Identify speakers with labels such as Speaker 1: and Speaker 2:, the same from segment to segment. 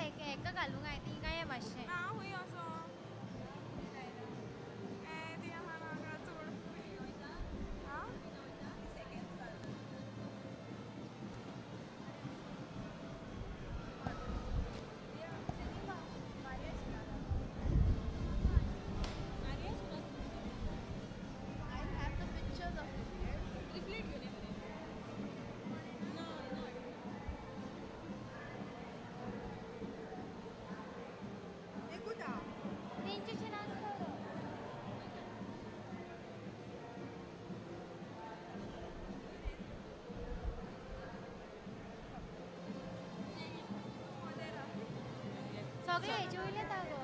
Speaker 1: हेका घालूंक जाय ती काय मातशें
Speaker 2: ना हूंय असो ती आहा नाका चोड आं
Speaker 1: तेंचेशें नासता सगळे हेजे वयले येता गो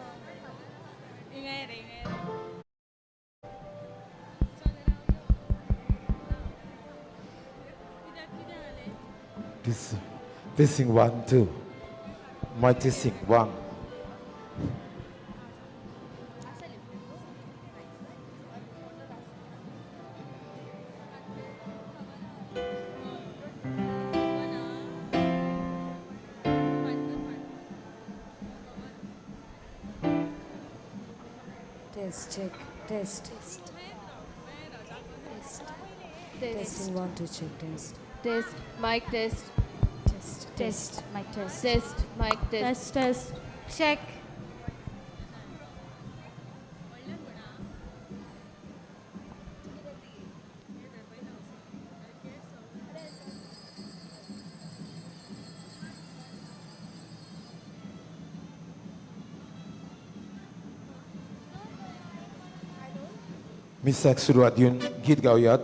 Speaker 2: हिंगा ये रे हिंगा ये रे कित्याक कितें जालें
Speaker 3: Testing 1 2. My testing 1.
Speaker 4: Test, check, test. Testing 1 2 check, test.
Speaker 5: Test, mic test.
Speaker 4: Test,
Speaker 5: Mic test. Test, mic test.
Speaker 1: test check
Speaker 3: Misak suruat yun git gawyat.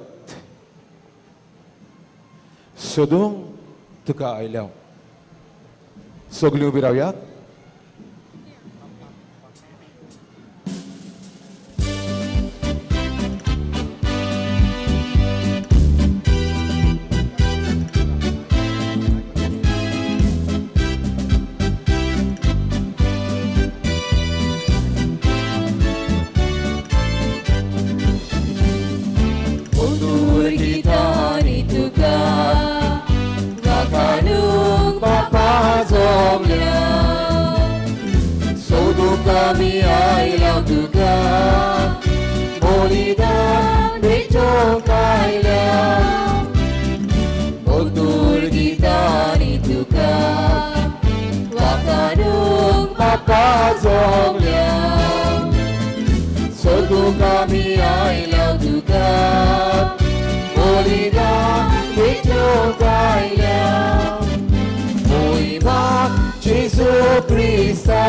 Speaker 3: Sodong tuka ailaw. Sogliu birawat.
Speaker 6: Kami ailaw tuka Bolidan beto kailaw Motul kita ni tuka Wakanung mapazong liao Soto kami ailaw tuka Bolidan beto kailaw Muimak Jesu Kristus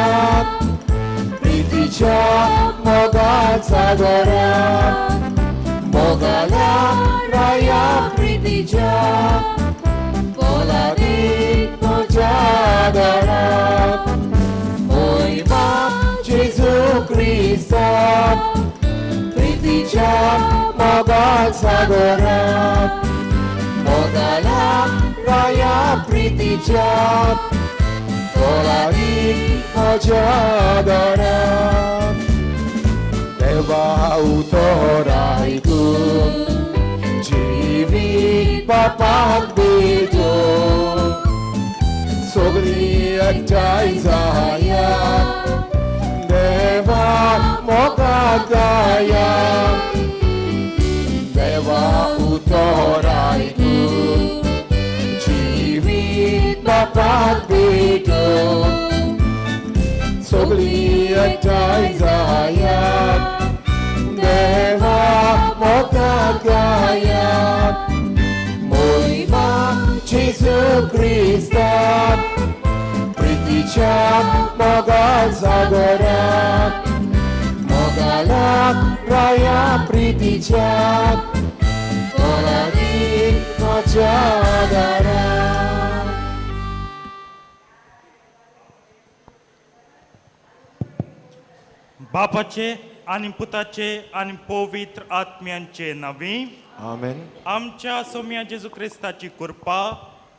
Speaker 6: Moga sagara Mogala raya pritija Poladit mojadara Moima Jesu Krista Pritija moga sagara Mogala raya pritija Poladit mojadara Dewa utoraiku Jiwi papak bedo Sogri ajai saya Dewa moga daya Dewa utoraiku Jiwi papak bedo Sogli ajai saya Dewa moga gaya Moima Jesu Krista Pritija moga sagara Mogala raya pritija Poladi mojadara
Speaker 7: बापाचे आणि पुताचे आणि पवित्र आत्म्यांचे नावी
Speaker 3: Amen.
Speaker 7: आमच्या सोम्या जेजू ख्रिस्ताची कृपा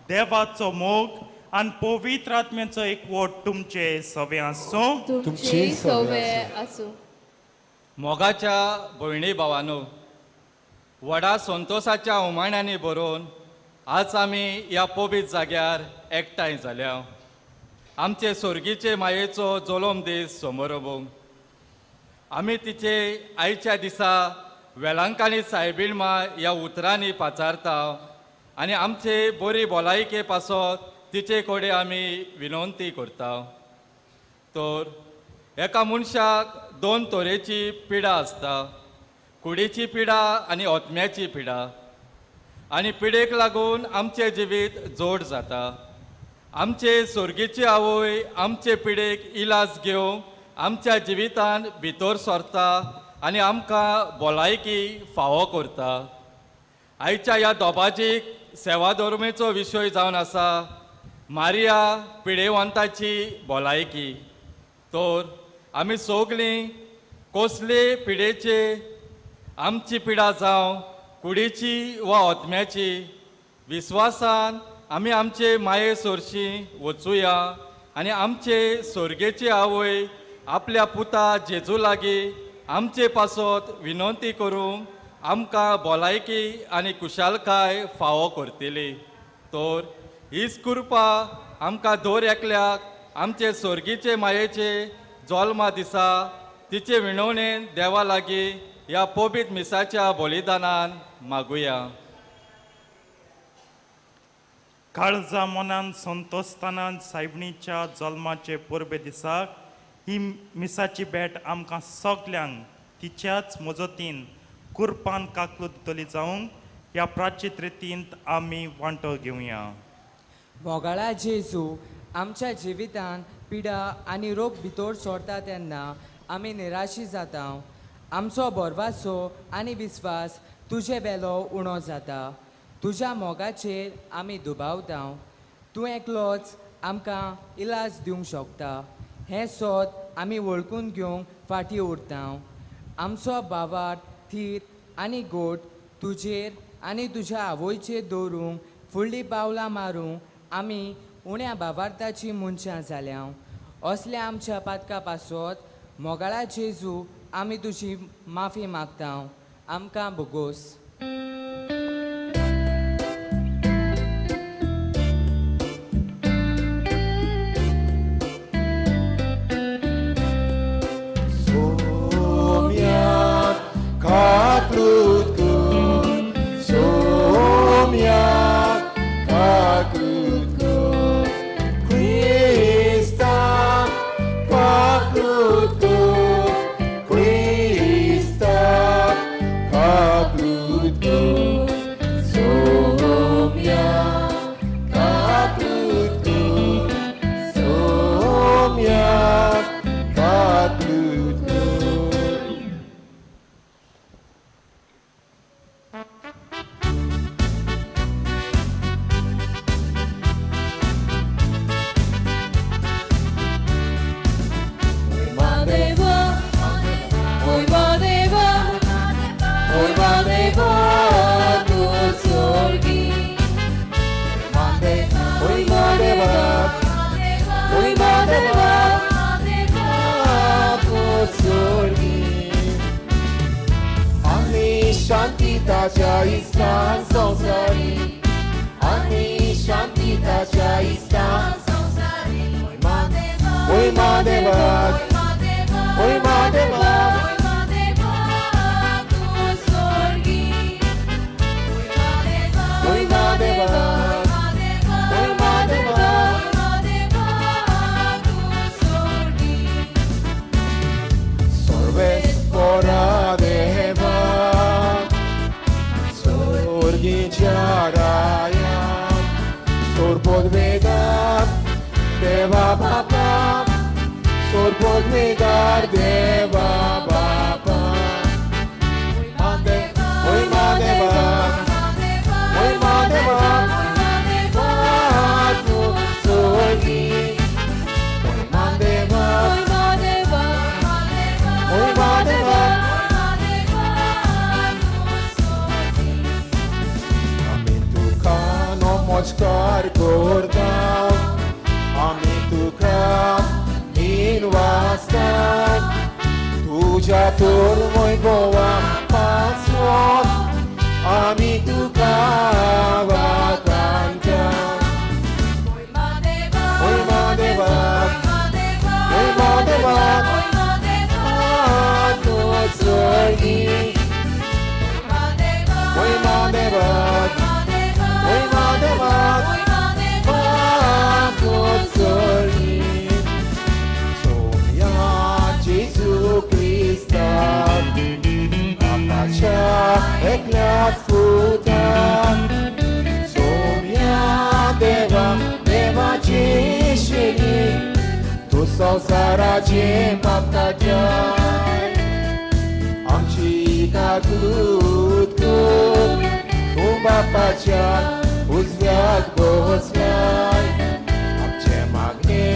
Speaker 7: देवाचो मोग आणि पवित्र आत्म्याचो एकवट तुमचे सवे आसो
Speaker 5: तुमची सवे आसूं
Speaker 8: मोगाच्या भयणी भावांनो व्हडा संतोषाच्या उमाळ्यांनी बरोवन आज आमी ह्या पवित्र जाग्यार एकठांय जाल्या आमचे स्वर्गीचे मायेचो जोलोम दीस समारंभ आमी तिचे आयच्या दिसा वेलांकानी सायबिणमा ह्या उतरांनी पाचारता आनी आमचे बरी भलायके पासत तिचे कडेन आमी विनंती करता. तर एका मनशाक दोन तरेची पिडा आसता, कुडीची पिडा आनी ओतम्याची पिडा. आनी पिडेक लागून आमचे जिवीत जोड जाता. आमचे स्वर्गीची आवय आमचे पिडेक इलाज घेवंक आमच्या जिवितान भितर सरता आनी आमकां भलायकी फावो करता. आयच्या ह्या दोबाजीक सेवा धर्मेचो विशय जावन आसा मारिया पिडेवंताची भलायकी. तर आमी सगलीं कसले पिडेचे आमची पिडा जावं कुडीची वा ओतम्याची विस्वासान आमी आमचे माये सरशी वचुया आनी आमचे स्वर्गेची आवय आपल्या पुता जेजू लागीं आमचे पासत विनंती करूंक आमकां भलायकी आनी कुशालकाय फावो करतली. तर हीच कृपा आमकां दर एकल्याक आमचे स्वर्गीचे मायेचे जल्मा दिसा तिचे विणवणेन देवा लागीं ह्या पवित्र मिसाच्या बलिदानान मागुया.
Speaker 7: काळजा मनान संतोस्तानान सायबणीच्या जल्माचे परबे दिसाक ही मिसाची भेट आमकां सगल्यांक तिच्याच मजतीन कुरपान काकलो दितली जावंक ह्या प्राचीत रितींत आमी वांटो घेवया.
Speaker 9: मोगाळा जेजू आमच्या जिवितान पिडा आनी रोग भितर सोडता तेन्ना आमी निराशी जाता. आमचो बोरवासो आनी विस्वास तुजे वेलो उणो जाता. तुज्या मोगाचेर आमी दुबावता. तूं एकलोच आमकां इलाज दिवंक शकता. हें सोद आमी वळखून घेवंक फाटीं उरता. आमचो बावार थीर आनी गोट तुजेर आनी तुज्या आवयचेर दवरूंक फुडलीं पावलां मारूंक आमी उण्या बावार्थाची मनशां जाल्या. असल्या आमच्या पातका पासत मोगाळा जेजू आमी तुजी माफी मागता. आमकां बोगोस.
Speaker 6: Deva संसाराचे मागताच्याय आमची काकूत खूप तू बापाच्या उजव्यात बसलाय आमचे मागणे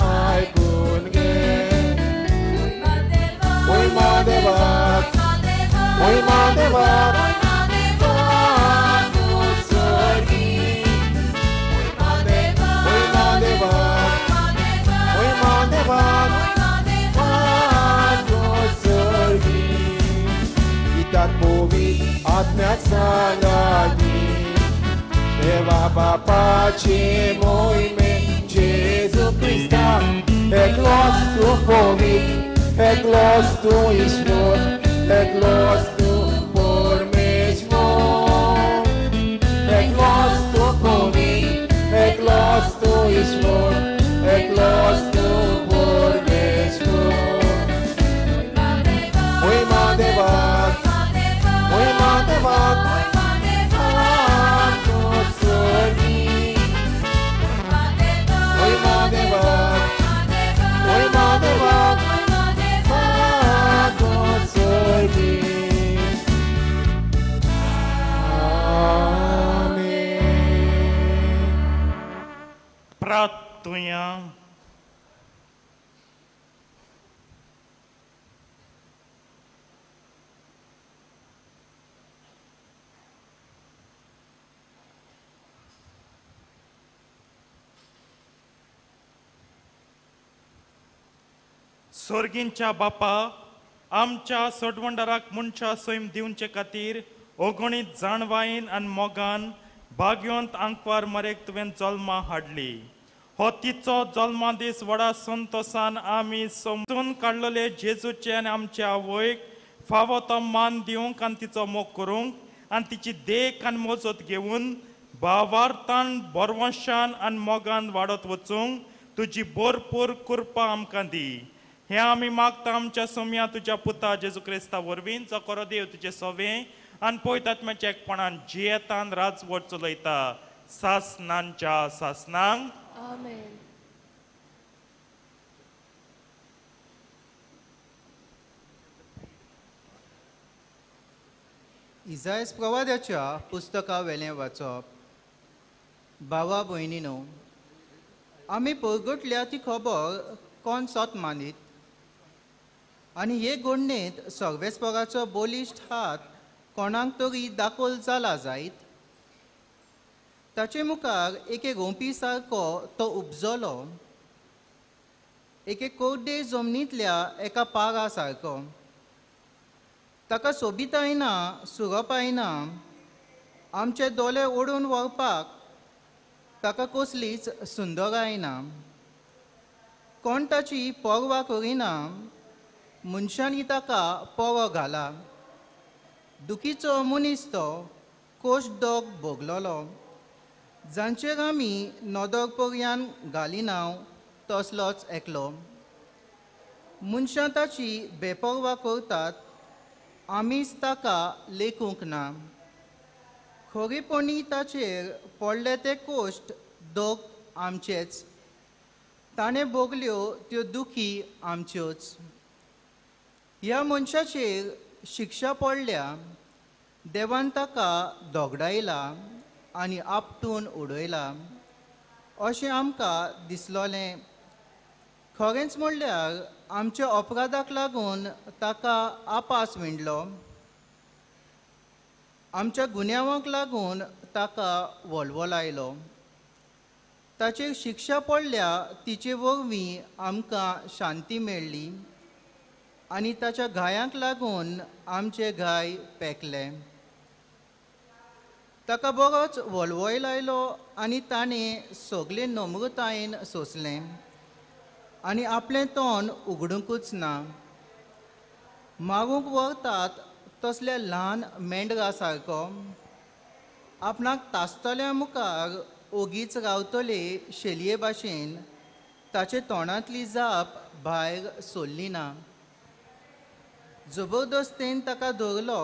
Speaker 6: ऐकून घे ओय महादेवाक ओय महादेवाक आत्म्यात सांगानी देवा बापाचे मोहिमे जेजू क्रिस्ता एकलोच तू पवित्र एकलोच तू ईश्वर एकलोच तू परमेश्वर एकलोच तू पवित्र एकलोच तू ईश्वर एकलोच तू परमेश्वर ओय महादेवाक ओय महादेवाक ओय महादेवाक ओय महादेवाक
Speaker 7: प्रार्थुया स्वर्गींच्या बापा आमच्या सोडवंडाराक मनशा सैम दिवचे खातीर ओगणीत जाणवाईन आनी मोगान भाग्यवंत आंकवार मरेक तुवें जल्मा हाडली हो तिचो जल्मा दीस व्हडा संतोषान आमी समजून काडलेले जेजूचे आनी आमच्या आवयक फावो तो मान दिवंक आनी तिचो मोग करूंक आनी तिची देख आनी मोजत घेवन भावार्थान बरवशान आनी मोगान वाडत वचूंक तुजी भरपूर कृपा आमकां दी हे आमी मागता आमच्या सोम्या तुज्या पुता जेजू क्रिस्ता वरवीं जो करो देव तुजे सोवे आनी पयत आत्म्याच्या एकपणान जियेतान राजवट चलयता सासनांच्या सासनांक
Speaker 5: आमेन.
Speaker 10: इजायस प्रवाद्याच्या पुस्तका वेलें वाचप भावा भयणीनो आमी परगटल्या ती खबर कोण सोत मानीत आनी हे घडणेंत सर्वेस्पराचो बोलिश्ट हात कोणाक तरी दाखोल जाला जायत ताचे मुखार एके रोंपी सारको तो उपजलो एके कोड्डे जमनींतल्या एका पारा सारको ताका सोबितायना सुरपायना आमचे दोळे ओडून व्हरपाक ताका कसलीच सुंदराय ना कोण ताची पर्वा करिना मनशांनी ताका परो घाला दुखीचो मनीस तो कोश दोग भोगलोलो जांचेर आमी नदर पर्यान घालिना तसलोच एकलो मनशां ताची बेपर्वा करतात आमीच ताका लेखूंक ना खरेपणी ताचेर पडले ते कोश्ट दोग आमचेच ताणें भोगल्यो त्यो दुखी आमच्योच ह्या मनशाचेर शिक्षा पडल्या देवान ताका दोगडायला आनी आपटून उडयला अशें आमकां दिसलोलें खरेंच म्हणल्यार आमच्या अपराधाक लागून ताका आपास विणलो आमच्या गुन्यांवाक लागून ताका वळवलायलो ताचेर शिक्षा पडल्या तिचे वरवीं आमकां शांती मेळ्ळी आनी ताच्या घायांक लागून आमचे घाय पेकले ताका बरोच वळवय लायलो आनी ताणें सगळे नम्रतायेन सोंसलें आनी आपलें तोंड उगडूंकूच ना मारूंक व्हरतात तसल्या ल्हान मेंढरा सारको आपणाक तासतल्या मुखार ओगीच रावतले शेलये भाशेन ताचे तोंडांतली जाप भायर सोल्ली ना जबरदस्तेन ताका धरलो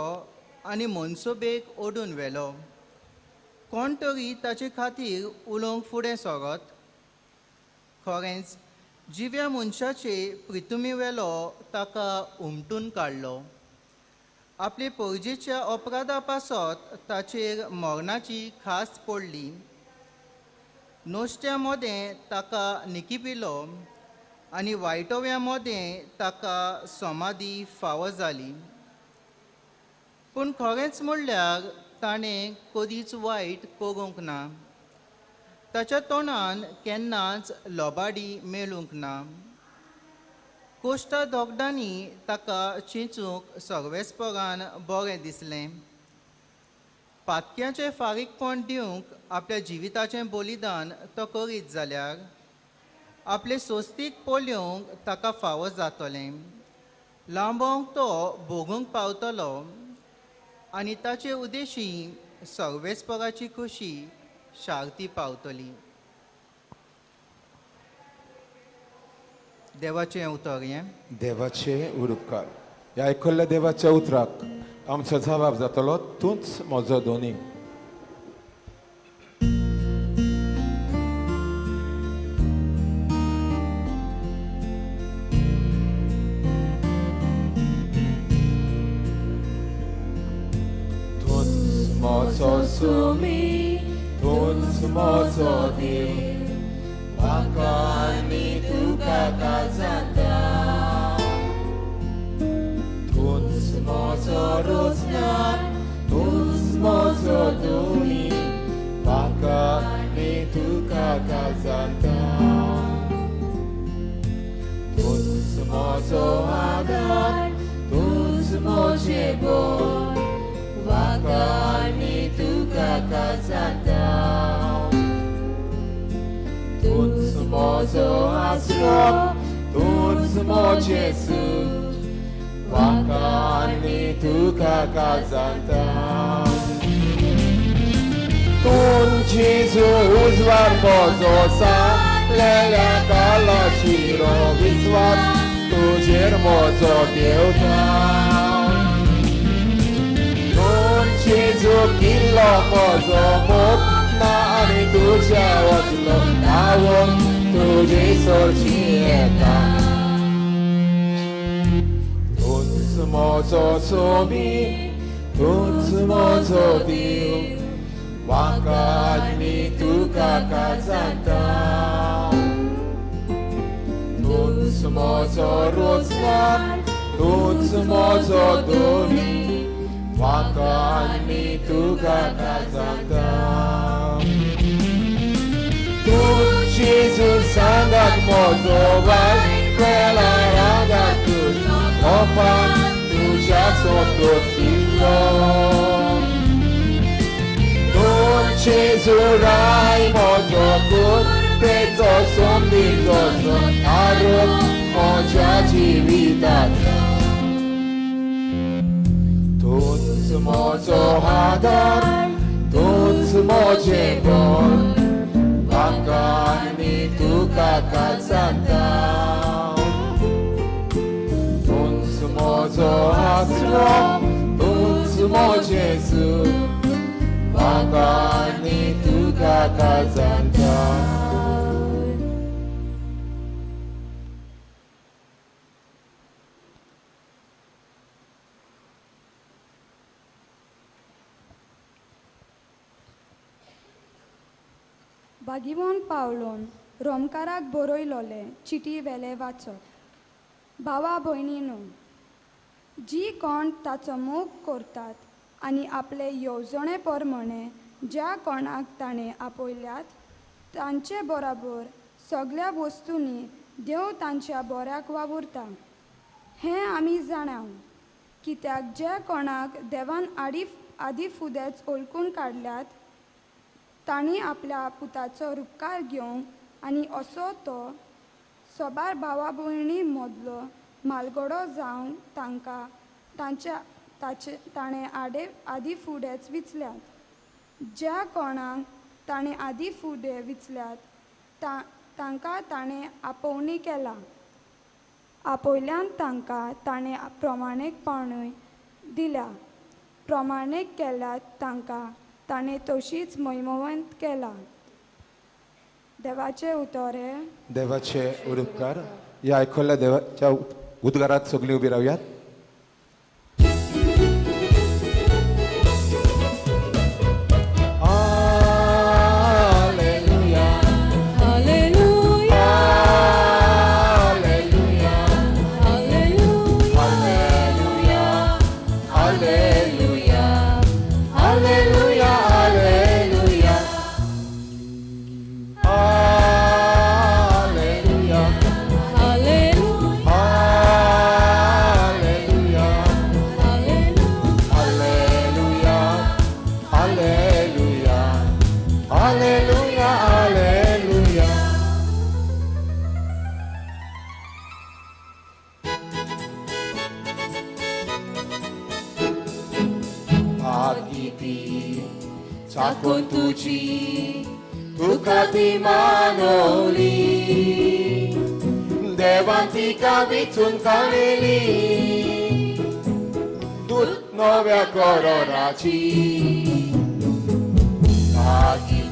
Speaker 10: आनी मनसोबेक ओडून व्हेलो कोण तरी ताचे खातीर उलोवंक फुडें सरत खरेंच जिव्या मनशाचे प्रितुमी वेलो ताका उमटून काडलो. आपले पयजेच्या अपराधा पासत ताचेर मरणाची खास पडली. नोश्त्या मोदें ताका निकिपिलो आनी वायटव्या मोदें ताका समाधी फावो जाली. पूण खरेंच म्हणल्यार ताणें कधीच वायट करूंक ना. ताच्या तोंडान केन्नाच लोबाडी मेळूंक ना. कोश्टा दोगडांनी ताका चिंचूंक सर्वेस्परान बरें दिसलें. पातक्याचें फारीकपण दिवंक आपल्या जिविताचें बलिदान तो करीत जाल्यार आपले सोस्तीक पोल्योवंक ताका फावो जातलें. लांबोवंक तो भोगूंक पावतलो आनी ताचे उद्देशी सर्वेस्पराची खुशी शार्ती पावतली. देवाचें उतर हें.
Speaker 3: देवाचे उरूपकार. ह्या आयकल्ल्या देवाच्या उतराक आमचो जबाब जातलो तूंच म्हजो दोनी. तूंच म्हजो सुमी, तूंच म्हजो देव, म्हाका आनी तुका काजाता. तूंच म्हजो रोजगार, तूंच म्हजो दोनी, म्हाका आनी तुका काजाता. तूंच म्हजो आदार, तूंच म्हजें बळ, म्हाका आनी तुका काजाता. तूंच म्हजो आसरो, तूंच म्हजें सूख, म्हाका आनी तुका काजाता. तूं जेजू उजवाड म्हजो सांगलेल्या कालाशिरो विस्वास, तुजेर म्हजो देवता. तूं जेजू किल्लो म्हजो मोग ना आनी तुज्या वचलो धांवून तुजे सोरची येता. तूंच म्हजो सोबी, तूंच म्हजो देव, म्हाका आनी तुका काजाता. तूंच म्हजो रोजगार, तूंच म्हजो दोनी, म्हाका आनी तुका काजाता. तूं जेजू सांगात म्हजो वायट वेळा रागात तुजो मोपान तुज्या सोदोत दिलो. तूं जेजू राय म्हजो कुर्पेचो सोंबीचो आरोप म्हज्या जिविताचो. तूंच म्हजो आदार, तूंच म्हजें बळ, म्हाका आनी तुका काजाता. तूंच म्हजो आसरो, तूंच म्हजें सूख, म्हाका आनी तुका काजाता.
Speaker 11: बागिमोन पावलोन रोमकाराक बरयलोले चिटी वेले वाचप. भावा भयणीनो, जी कोण ताचो मोग करतात आनी आपले येवजणे प्रमाणे ज्या कोणाक ताणें आपयल्यात तांचे बरोबर सगळ्या वस्तूंनी देव तांच्या बऱ्याक वावुरता. हें आमी जाणाव, कित्याक जे कोणाक देवान आदी फुडेंच ओळखून काडल्यात तांणी आपल्या पुताचो उपकार घेवंक आनी असो तो सोबार भावा भयणी मदलो मालगडो जावन ताणें आदी फुडेंच विचल्यात. ज्या कोणाक ताणें आदी फुडें विचल्यात तांकां ताणें आपोवणी केला. आपयल्यान तांकां ताणें प्रमाणीकपणूय दिल्या. प्रमाणीक केल्यात तांकां ताणें तशीच महिमवंत केला. देवाचे उतोरे
Speaker 3: देवाचे उद्गार. या ऐकलेल्या देवाच्या उद्गारात सगळी उभी राहूयात.
Speaker 6: चाकून तुझी तुका ती मानवली देवान तिका विचून काडली दूत नव्या करोनाची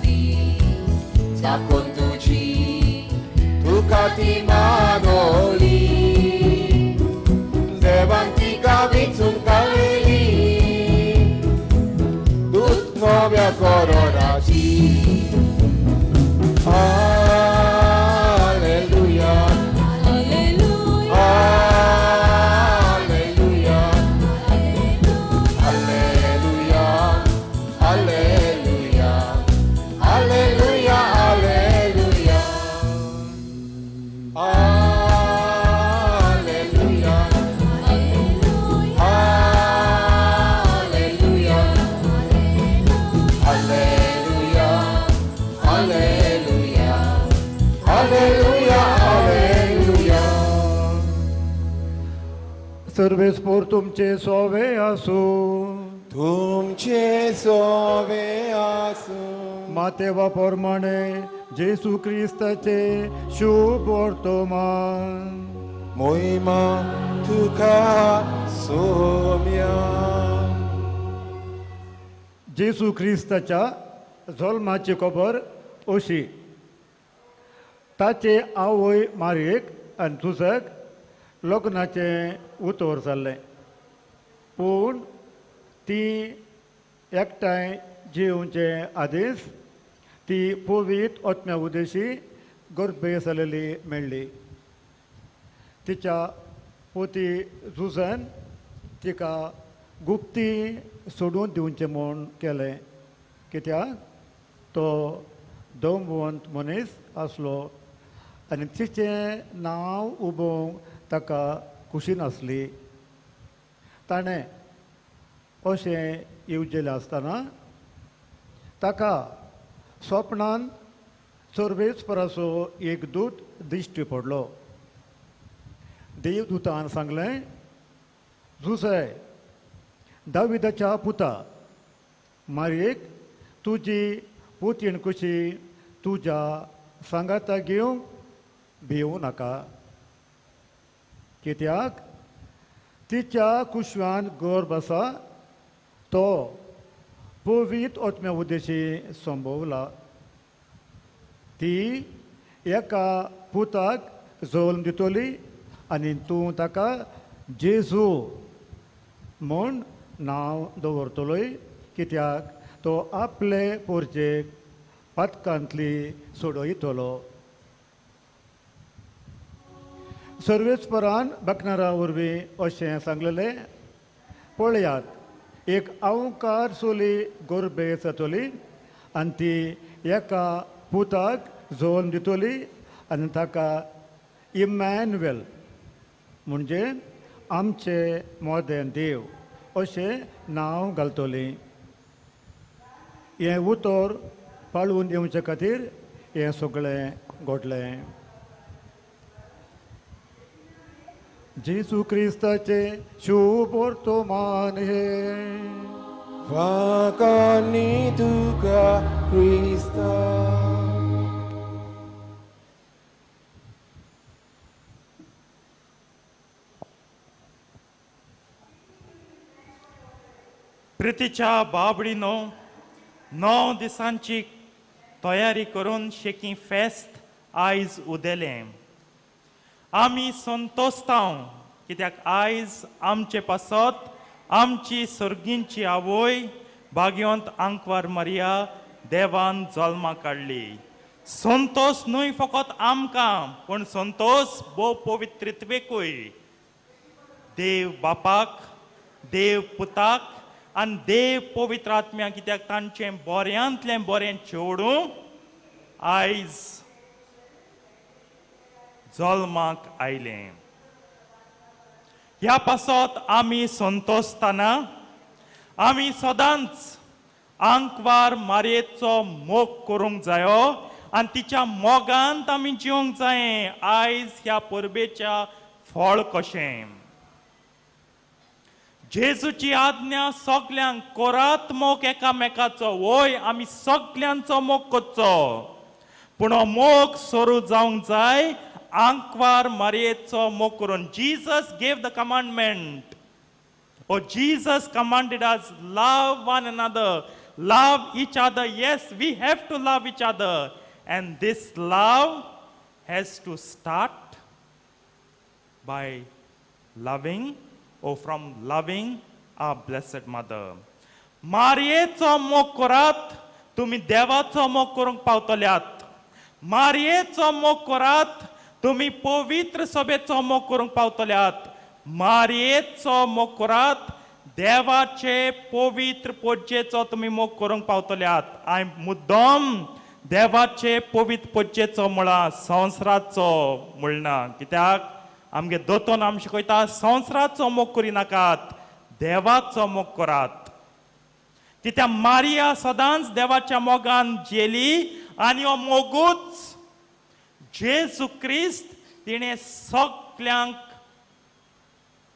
Speaker 6: ती चाकून तुझी तुका ती मानवली देवान तिका विचून काडली nobia coronaci. Alleluia. Alleluia. Alleluia. Alleluia. Alleluia. Alleluia. Alleluia. Alleluia.
Speaker 12: सर्वेस्पोर तुमचे सोवे आसू
Speaker 3: तुमचे सोवे आसू
Speaker 12: मातेवा प्रमाणे जेसू क्रिस्ताचे शुभ वर्तमान
Speaker 3: मोहिमा तुका सोम्या.
Speaker 12: जेसू क्रिस्ताच्या जल्माची खबर अशी ताचे आवय मारयेक आनी तुजक लग्नाचे उतोर जाल्ले पूण ती एकठांय जेवचे आदीस ती पवित आत्म्या उदेशी गर्भे जालेली मेळ्ळी. तिच्या पोती झुजन तिका गुप्ती सोडून दिवचें म्हूण केलें कित्याक तो दमवंत मनीस आसलो आनी तिचें नांव उबोवंक ताका खुशी नासली. ताणें अशें येवजेलें आसतना ताका स्वप्नान सर्वेस्पराचो एक दूत दिश्टी पडलो. देवदूतान सांगलें, जुसे दाविदाच्या पुता मारयेक तुजी पोतीण कशी तुज्या सांगाता घेवंक भिवूं नाका कित्याक तिच्या कुशवान गर्भ आसा तो पवित आत्म्या उदेशी संभोवला. ती एका पुताक जल्म दितली आनी तूं ताका जेजू म्हूण नांव दवरतलोय कित्याक तो आपले पोरचेक पातकांतली सोडयतलो. सर्वेस्परान बकनारा वरवीं अशें सांगलेलें, पळयात एक अवंकार चली गोरबे जातली आनी ती एका पुताक जल्म दितली आनी ताका इमॅन्युएल म्हणजे आमचे मोदें देव अशें नांव घालतली. हें उतर पाळून येवचे खातीर हें सगळें घडलें. जेसू क्रिस्ताचे शुभ वर्तमान हे
Speaker 3: वाकांनी तुका क्रिस्ता.
Speaker 7: प्रितीच्या बाबडीनो 9 दिसांची तयारी करून शेकी फेस्त आयज उदेलें. आमी संतोस्तांव कित्याक आयज आमचे पासत आमची सर्गींची आवय भाग्यवंत आंकवार मारिया देवान जल्माक काडली. संतोष न्हय फकत आमकां पूण संतोष भोव पवित्रत्वेकूय. देव बापाक, देव पुताक आनी देव पवित्र आत्म्याक कित्याक तांचें बऱ्यांतलें बरें चेडूं आयज जल्माक आयलें. ह्या पासत आमी संतोसतना आमी सदांच आंकवार मारयेचो मोग करूंक जायो आनी तिच्या मोगांत आमी जिवंक जाये आयज ह्या परबेच्या फळ कशें. जेजूची आज्ञा सगल्यांक कोरात मोग एकामेकाचो. वय आमी सगल्यांचो मोग करचो पूण हो मोग सोरू जावंक जाय आंकवार मारयेचो मोग करून. Jesus gave the commandment. Oh, Jesus commanded us, love one another, love each other. Yes, we have to love each other. And this love has to start by loving or from loving our Blessed Mother. मारयेचो मोग करात तुम्ही देवाचो मोग करूंक पावतल्यात. मारयेचो मोग करात तुम्ही पवित्र सभेचो मोग करूंक पावतल्यात. मारयेचो मोग करात देवाचे पवित्र पोज्जेचो तुम्ही मोग करूंक पावतल्यात. हांवें मुद्दम देवाचे पवित्र पोज्जेचो म्हळां संवसाराचो म्हणना कित्याक आमगे दोतोन आमकां शिकयता संवसाराचो मोग करिनाकात देवाचो मोग करात. कित्याक मारिया सदांच देवाच्या मोगान जेली आनी हो मोगूच जेजू क्रिस्त तिणें सगल्यांक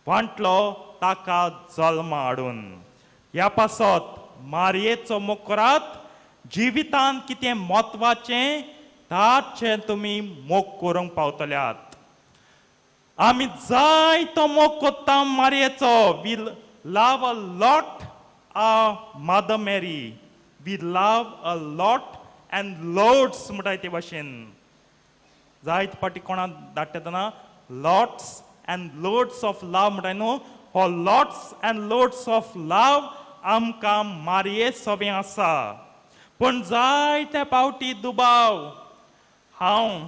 Speaker 7: वांटलो ताका जल्म हाडून. ह्या पासत मारयेचो मोग करात. जिवितांत कितें म्हत्वाचें ताचें तुमी मोग करूंक पावतल्यात. आमी जायतो मोग कोत्ता मारयेचो. We love a lot mother Mary. We love a lot and loads म्हणटाय ते भाशेन. जायत पाटी कोणाक धाडटा lots and loads of love म्हणटाय न्हू. हो lots and loads of love आमकां मारये सवें आसा. पूण जायते पावटी दुबाव हांव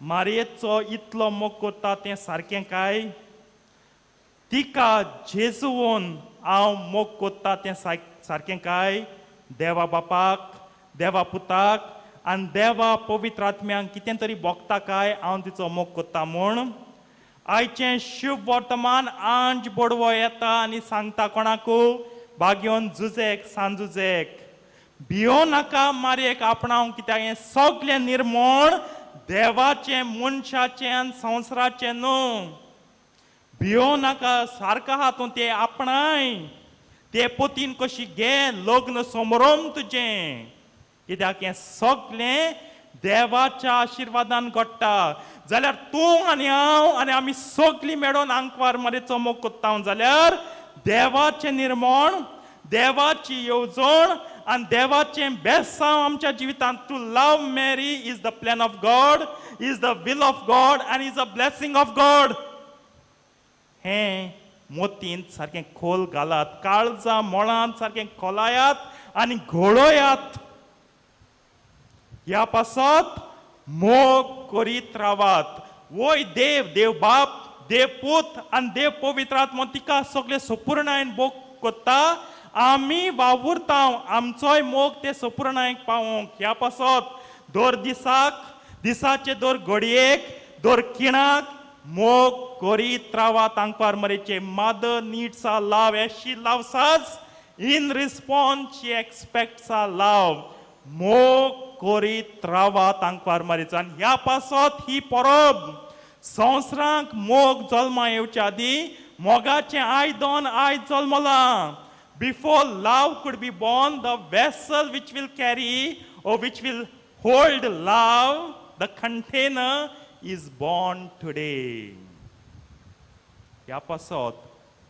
Speaker 7: मारयेचो इतलो मोग करता तें सारकें काय. तिका जेजून हांव मोग करता तें सारकें काय. देवा बापाक, देवा पुताक आनी देवा पवित्र आत्म्यांक कितें तरी भोगता काय हांव तिचो मोग करता म्हूण. आयचें शुभ वर्तमान आंज बडवो येता आनी सांगता कोणाकू भाग्योन झुजेक सांजुजेक भियो नाका मारयेक आपणावंक. कित्याक हें सगलें निर्मळ देवाचें मनशाचें आनी संवसाराचें न्हू. भियो नाका सारको आहा तूं तें आपणाय. ते पोतीन कशी घे लग्न समारंभ तुजें. कित्याक हें सगलें देवाच्या आशिर्वादान घडटा. जाल्यार तूं आनी हांव आनी आमी सगलीं मेळून आंकवार मारयेचो मोग कोत्ता जाल्यार देवाचें निर्मळ, देवाची येवजण आनी देवाचें बेसांव आमच्या जिवितांत. To love Mary is the plan of God, is the will of God and is a blessing of God. हें मोतींत सारकें खोल घालात. काळजां मोळांत सारकें खोलायात आनी घोळोयात. ह्या पासत मोग करीत रावात. वय देव, देव बाप, देव पूत आनी देव पवित्र आत्मो तिका सगळे संपूर्णायेन मोग कोत्ता. आमी वावुरता आमचोय मोग ते संपूर्णायेक पावोंक. ह्या पासत दर दिसाचे दर घडयेक दर खिणाक मोग करीत रावात आंकवार मारयेचे. Mother needs our love as she loves us. In response she expects our love. मोग करीत रावात आंकवार मारयेचो. आनी ह्या पासत ही परब संवसारांक मोग जल्मा येवच्या आदीं मोगाचें आयदन आयज जल्मलां. Before love could be born, the vessel which will carry or which will hold love, the container is born today. ह्या पासत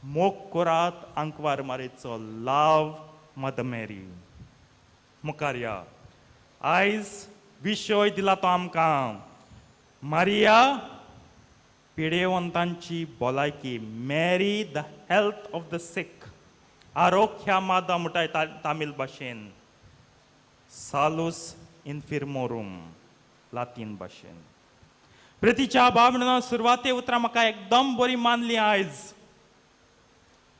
Speaker 7: मोग करात आंकवार मारयेचो. लव मदर मेरी. मुखार या. आयज विशय दिला तो आमकां मारिया पिडेवंतांची भलायकी मॅरी द हेल्थ ऑफ द सिक आरोग्या मादा म्हणटाय तामील भाशेन सालूस इन्फिर्मोरूम लातीन भाशेन प्रितीच्या बाबण सुरवाते उतरां म्हाका एकदम बरी मानली आयज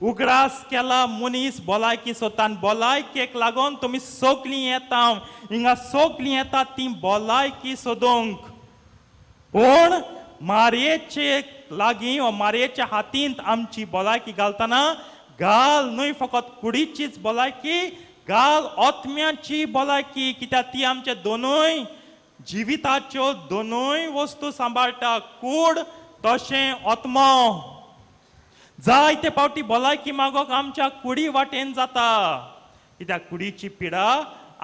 Speaker 7: उगडास केला मनीस भलायकी सोदता भलायकेक लागून तुमी सगळीं येता हिंगा सगळीं येता ती भलायकी सोदूंक पूण मारयेचे लागीं वा मारयेच्या हातींत आमची भलायकी घालतना घाल न्हय फकत कुडीचीच भलायकी घाल आत्म्याची भलायकी कित्याक ती आमचे दोनूय जिविताच्यो दोनूय वस्तू सांबाळटा कूड तशें आत्मो जायते फावटी भलायकी मागोवंक आमच्या कुडी वाटेन जाता कित्याक कुडीची पिडा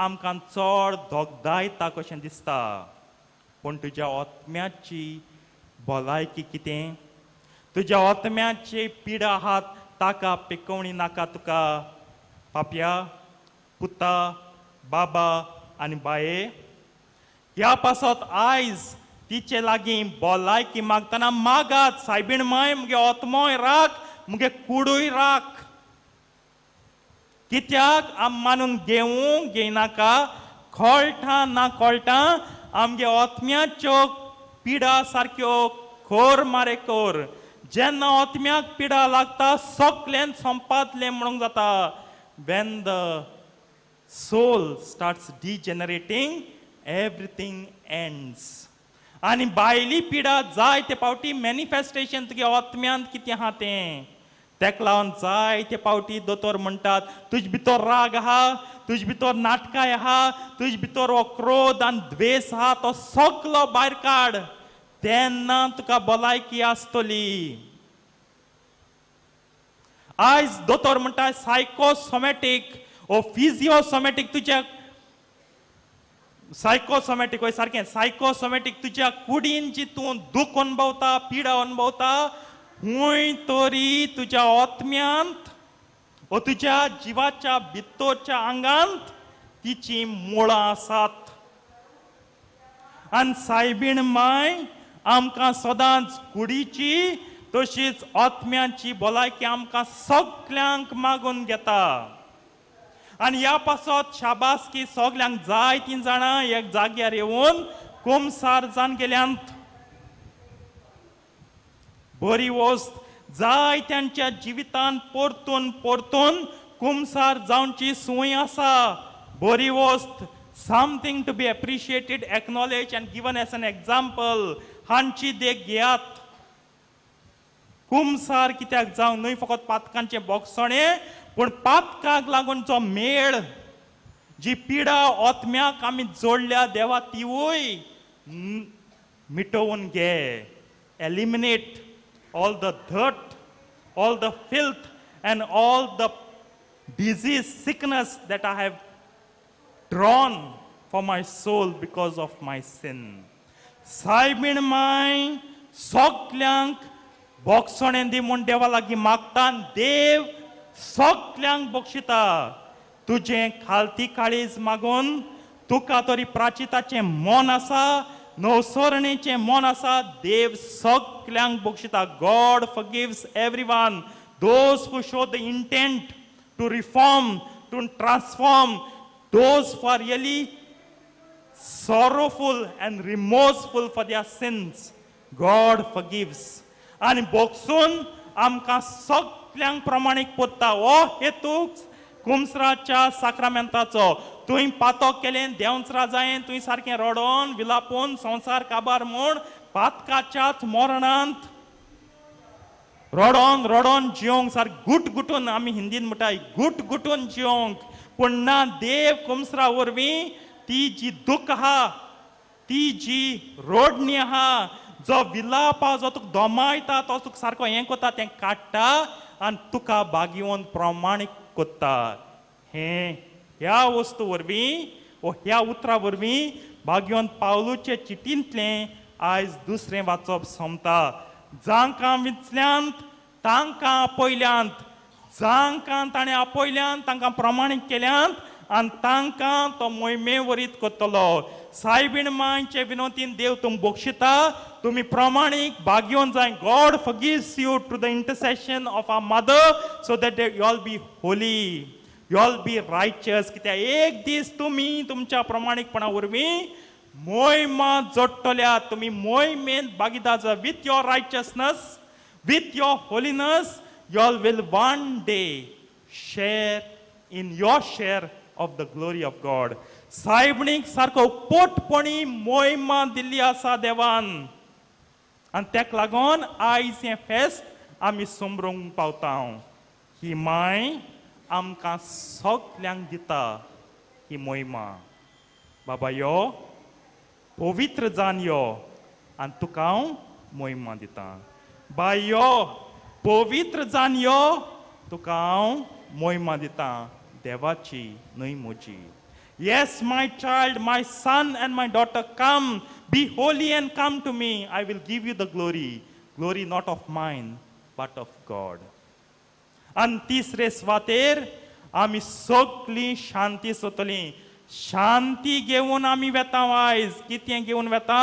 Speaker 7: आमकां चड दोगदायता कशें दिसता पूण तुज्या आत्म्याची भलायकी कितें तुज्या आत्म्याची पिडा आहात ताका पिकवणी नाका तुका पापया पुता बाबा आनी बाये ह्या पासत आयज तिचे लागीं भलायकी मागतना मागात सायबीण माय मुगे आत्मोय राख मुगे कुडूय राख कित्याक आम मानून घेवंक घेयनाका कळटा ना कळटा आमगे आत्म्याच्यो पिडा सारक्यो खोर मारे खोर जेन्ना आत्म्याक पिडा लागता सगळें संपातलें म्हणूंक जाता when the soul starts degenerating everything ends आनी भायली पिडा जायते फावटी मॅनिफेस्टेशन तुगे आत्म्यांत कितें आहा तें तेका लागून जायते फावटी दोतोर म्हणटात तुज भितर राग आहा तुज भितर नाटकाय आहा तुज भितर हो क्रोध आनी द्वेष आहा तो सगळो भायर काड तेन्ना तुका भलायकी आसतली आयज दोतोर म्हणटा सायकोसोमॅटीक ओ फिजिओसोमॅटीक तुज्या सायकोसोमॅटीक होय सारकें सायकोसोमॅटीक तुज्या कुडीन जी तूं दूख अनुभवता पिडा अनुभवता हुंय तरी तुज्या आत्म्यांत वा तुज्या जिवाच्या भितरच्या आंगांत तिची मुळां आसात आनी सायबीण माय आमकां सदांच कुडीची तशीच आत्म्याची भलायकी आमकां सगळ्यांक मागून घेता आनी ह्या पासत शाबासकी सगळ्यांक जाय तीन जाणां एक जाग्यार येवन कुमसार जावन गेल्यांत बरी वस्त जाय त्यांच्या जिवितान परतून परतून कुमसार जावची संवय आसा बरी वस्त something to be appreciated acknowledge and given as an example हांची देख घेयात कुमसार कित्याक जावं न्हय फकत पातकांचे बोगसणे पूण पातकाक लागून जो मेळ जी पिडा आत्म्याक आमी जोडल्या देवा तिवूय मिटोवन घे eliminate all the dirt, all the filth, and all the disease, sickness that I have drawn for my soul because of my sin. सायबीण माय सगळ्यांक बोगसणें दी म्हूण देवा लागीं मागता देव सगळ्यांक बक्षिता तुजें खालती काळीज मागून तुका तरी प्राचिताचें मन आसा नवसरणेचें मन आसा देव सगळ्यांक बक्षिता God forgives everyone those who show the intent to reform to transform those who are really sorrowful and remorseful for their sins God forgives आनी बोगसून आमकां सगळ्यांक प्रमाणीक पडटा हो हेतूक कुमसराच्या साक्रामेंताचो तुवें पातक केलें देंवचरा जायें तुवें सारकें रडोन विलापून संवसार काबार म्हूण पातकाच्याच मरणांत रडोन रडोन जियोंक सारकें गुटगुटून आमी हिंदीन म्हणटाय गुटगुटून जियोंक पूण ना देव कुमसरा वरवीं ती जी दूख आहा ती जी रोडणी आहा जो विलाप आहा जो तुका दोमायता तो तुका सारको हें कोता तें काडटा आनी तुका बागिवून प्रमाणीक कोत्ता हें ह्या वस्तू वरवीं वो ह्या उतरा वरवीं भाग्यवंत पावलूचे चिटींतलें आयज दुसरें वाचप सोमता जांकां विचल्यांत तांकां आपयल्यांत जांकां ताणें आपयल्यांत तांकां प्रमाणीक केल्यांत आनी तांकां तो मोहिमे वरीत करतलो सायबीण मांयचे विनोतीन देव तुम बक्षिता तुम्ही प्रामाणीक भाग घेवन जाय God forgives you to the intercession of our mother so that you all be holy you all be righteous कित्याक एक दीस तुम्ही तुमच्या प्रामाणिकपणा वरवीं मोहिमा जोडटल्यात तुम्ही मोहिमेन भागीदार जा with your righteousness with your holiness you all will one day share in your share of the glory of God. सायबणीक सारको पोटपणी मोहिमा दिल्ली आसा देवान आनी तेका लागून आयज हें फेस्त आमी समरूंक पावता ही माय आमकां सगल्यांक दिता ही मोहिमा बाबा यो पवित्र जावन यो आनी तुका हांव मोहिमा दिता बाय यो पवित्र जावन यो तुका हांव मोहिमा दिता देवाची न्हय म्हजी Yes, my child, my son and my daughter, come, be holy and come to me. I will give you the glory. Glory not of mine, but of God. And तिसरे स्वातेर आमी सगळी शांती सोदतली शांती घेवन आमी वेता आयज कितें घेवन वेता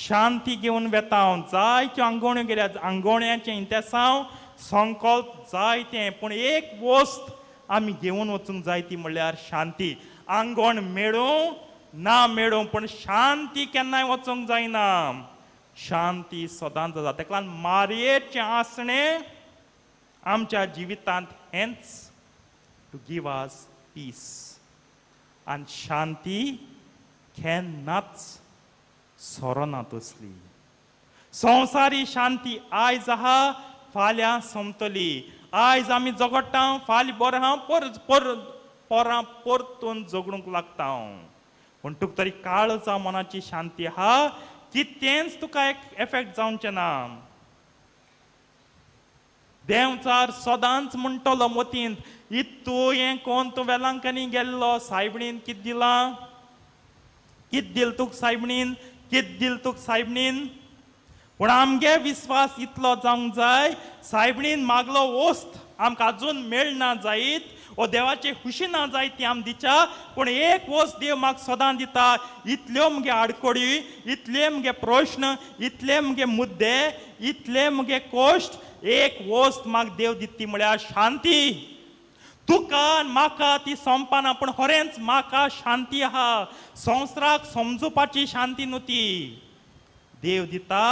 Speaker 7: शांती घेवन वेता जायत्यो आंगवण्यो गेल्या आंगवण्याचें इंतेसांव संकल्प जायतें पूण एक वस्त आमी घेवन वचूंक जाय ती म्हणल्यार शांती आंगवण मेळूं ना मेळूं पण शांती केन्नाय वचूंक जायना शांती सदांच जाता तेका लागून मारयेचें आसणें आमच्या जिवितांत हेंच टू गिव अस पीस आनी शांती केन्नाच सोरोना तसली संवसारी शांती आयज आहा फाल्यां सोंपतली आयज आमी जगडटा फाल्यां बरें आहा पोरां परतून जगडूंक लागता पूण तुका तरी काळजा मनाची शांती आहा कितेंच तुका एक एफेक्ट जावचें ना देवचार सदांच म्हणटलो मतींत इतू हें कोण तूं वेलांकनी गेल्लो सायबणीन कितें दिलां कितें दिल तुका सायबणीन कितें दिल तुका सायबणीन पूण आमगे विस्वास इतलो जावंक जाय सायबणीन मागलो वस्त आमकां अजून मेळना जायत ओ देवाचे खुशी ना जाय ती आम दिच्या पूण एक वस्त देव म्हाका सदां दिता इतल्यो मुगे आडकोडी इतले मुगे प्रश्न इतले मुगे मुद्दे इतले मुगे कोश्ट एक वस्त म्हाका देव दिता म्हळ्यार शांती तुका म्हाका ती सोंपना पूण खरेंच म्हाका शांती आहा संवसाराक समजुपाची शांती न्हू ती देव दिता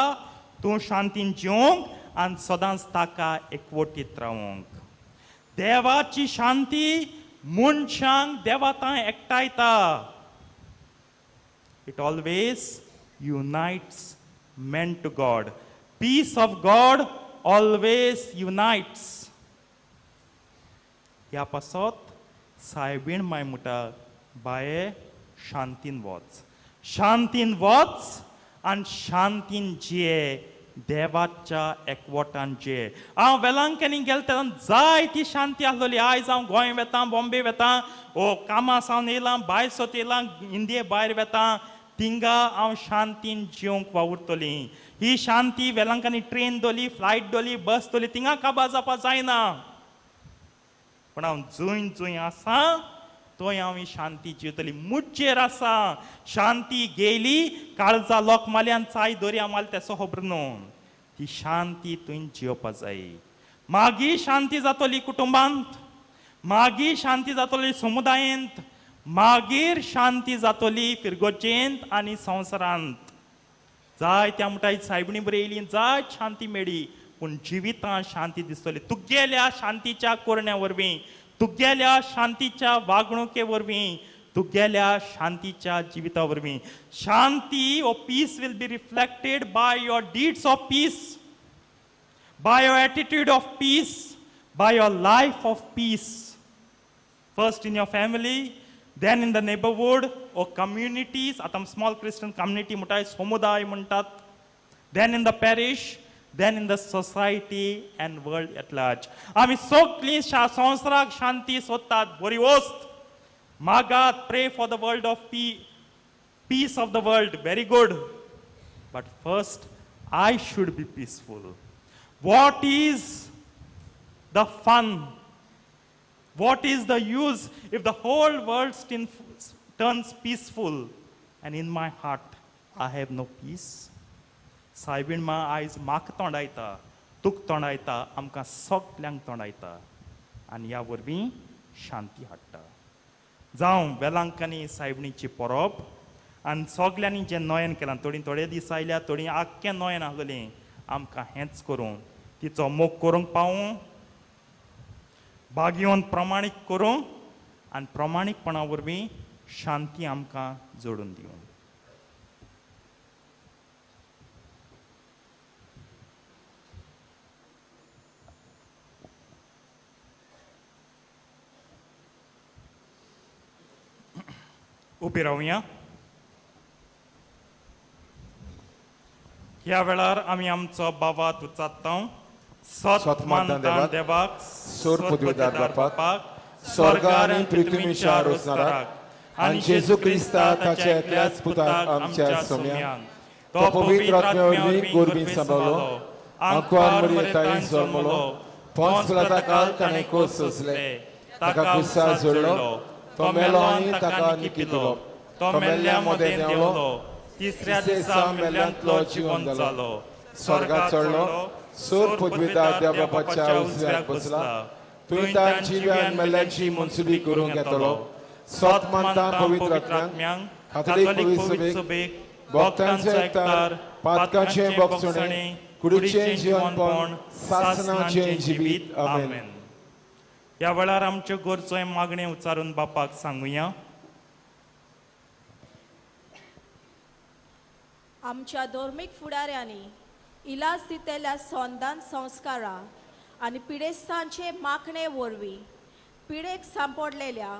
Speaker 7: तूं शांतीन जिवंक आनी सदांच ताका एकवटीत रावंक देवाची शांती मनशांक देवा थंय एकठांयता it always unites men to God peace of God always unites ह्या पासत सायबीण माय म्हणटा बाये शांतीन वच आनी शांतीन जिये देवाच्या एकवटान जिये हांव वेलांकनी गेले तेन्ना जाय ती शांती आसलोली आयज हांव गोंय वेतां बॉम्बे वेतां ओ कामा सावन येयलां भायर सोत येयलां इंडिये भायर वेतां थिंगा हांव शांतीन जिवंक वावुरतली ही शांती वेलांकनी ट्रेन दोली फ्लायट दोली बस दोली थिंगा काबार जावपा जायना पण हांव जूंय आसा थंय हांव ही शांती जिवतली मुज्जेर आसा शांती गेली काळजा लोक माल्यान चाय दर्या माल तेसो खबर न्हू ती शांती तुवें जिवपा जाय मागीर शांती जातली कुटुंबांत मागीर शांती जातली समुदायांत मागीर शांती जातली फिरगोचेंत आनी संवसारांत जाय त्या म्हणटा सायबणी बरी येयली जाय शांती मेळ्ळी पूण जिवितांत शांती दिसतली तुगेल्या शांतीच्या कोरण्या वरवीं तुगेल्या शांतीच्या वागणुके वरवीं तुगेल्या शांतीच्या जिविता वरवीं शांती ओ peace will be reflected by your deeds of peace by your attitude of peace by your life of peace first in your family then in the neighborhood or communities atam small Christian community म्हणटाय समुदाय म्हणटात then in the parish then in the society and world at large आमी सगळीं संवसाराक शांती सोदतात बरी वस्त मागात pray for the world of peace of the world very good but first I should be peaceful what is the fun What is the use if the whole world turns peaceful and in my heart I have no peace? सायबीण मा आयज म्हाका तोंडायता, तुक तोंडायता, आमकां सगल्यांक तोंडायता आनी ह्या वरवीं शांती हाडटा. जावं वेलांकनी सायबणीची परब आनी सगल्यांनी जें नोयन केलां, थोडे दीस आयल्या, थोडी आख्खें नोयन आसलें, आमकां हेंच करूं, तिचो मोग करूंक पावूं, भाग्योन प्रमाणीक करूं आनी प्रमाणीकपणा वरवीं शांती आमकां जोडून दिवं. उबी रावया. ह्या वेळार आमी आमचो बाबात उचात्ता. सतमानतान देवाक,
Speaker 3: सोर पदवीदार बापाक, स्वर्गार आनी पृथ्वीच्या रोजनाराक आनी जेजू क्रिस्ता ताच्या एकल्याच पुताक आमच्या सोम्याक, तो पवित्र आत्म्या वरवीं गोरबीन सांबाळलो, आंकवार मरियतायेन जल्मलो, पोंस पिलाता काळ ताणें कोस सोंसले, ताका क्रुसार जोडलो, तो मेलो आनी ताका निकितलो, तो मेल्ल्या मोदें देंवलो, तिसऱ्या दिसा मेल्ल्यांतलो जिवंत जालो, स्वर्गात चडलो, सोर पदवीदार देव बापाच्या उजव्याक बसला, थंय ताण जिव्यान मेल्ल्यांची मनसुबी करूंक येतलो. सत मानता पवित्र आत्म्यांक, कातोलीक पवित्र सभेक, भक्तांचो एकठार, पातकांचें भोगसणें, कुडीचें जिवनपण, सासणाचें जिवीत. आमेन.
Speaker 7: ह्या वेळार आमच्यो गरजो मागणें उच्चारून बापाक सांगुया.
Speaker 13: आमच्या धर्मीक फुडाऱ्यांनी इलाज दितेल्या संदान संस्कारा आनी पिडेस्तांचे माखणे वरवीं पिडेक सांपडलेल्या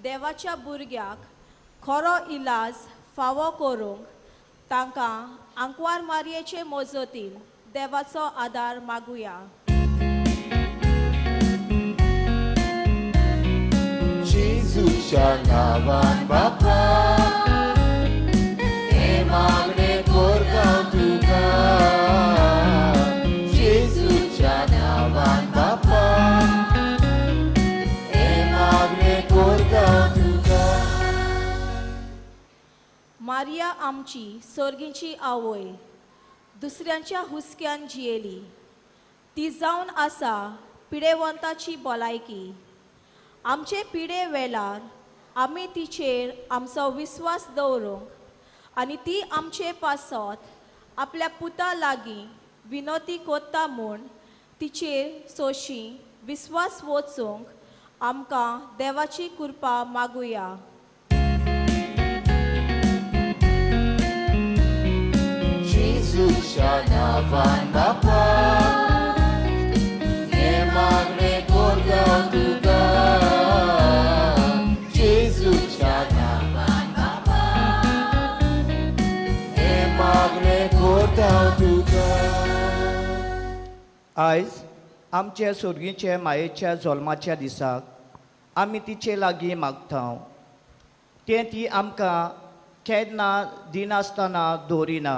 Speaker 13: देवाच्या भुरग्याक खरो इलाज फावो करूंक तांकां आंकवार मारयेचे मजतीन देवाचो आदार मागुया.
Speaker 6: जेजूच्या नांवान बापा, हे मागणे करता तुका. जेजूच्या नांवान बापा, हे मागणे करता तुका.
Speaker 13: मारिया आमची सर्गीची आवय दुसऱ्यांच्या हुस्क्यान जियेली. ती जावन आसा पिडेवंताची भलायकी. आमचे पिडे वेळार आमी तिचेर आमचो विस्वास दवरूंक आनी ती आमचे पासत आपल्या पुता लागीं विनोती कोत्ता म्हूण तिचेर सोशी विस्वास वचूंक आमकां देवाची कृपा मागुया.
Speaker 6: जेजूच्या नांवान बापा, हे मागणे करता तुका. जेजूच्या नांवान बापा, हे मागणे करता तुका.
Speaker 14: आयज आमचे सुर्गीचे मायेच्या जल्माच्या दिसाक आमी तिचे लागीं मागता. तें ती आमकां केन्ना दिनासतना दवरिना.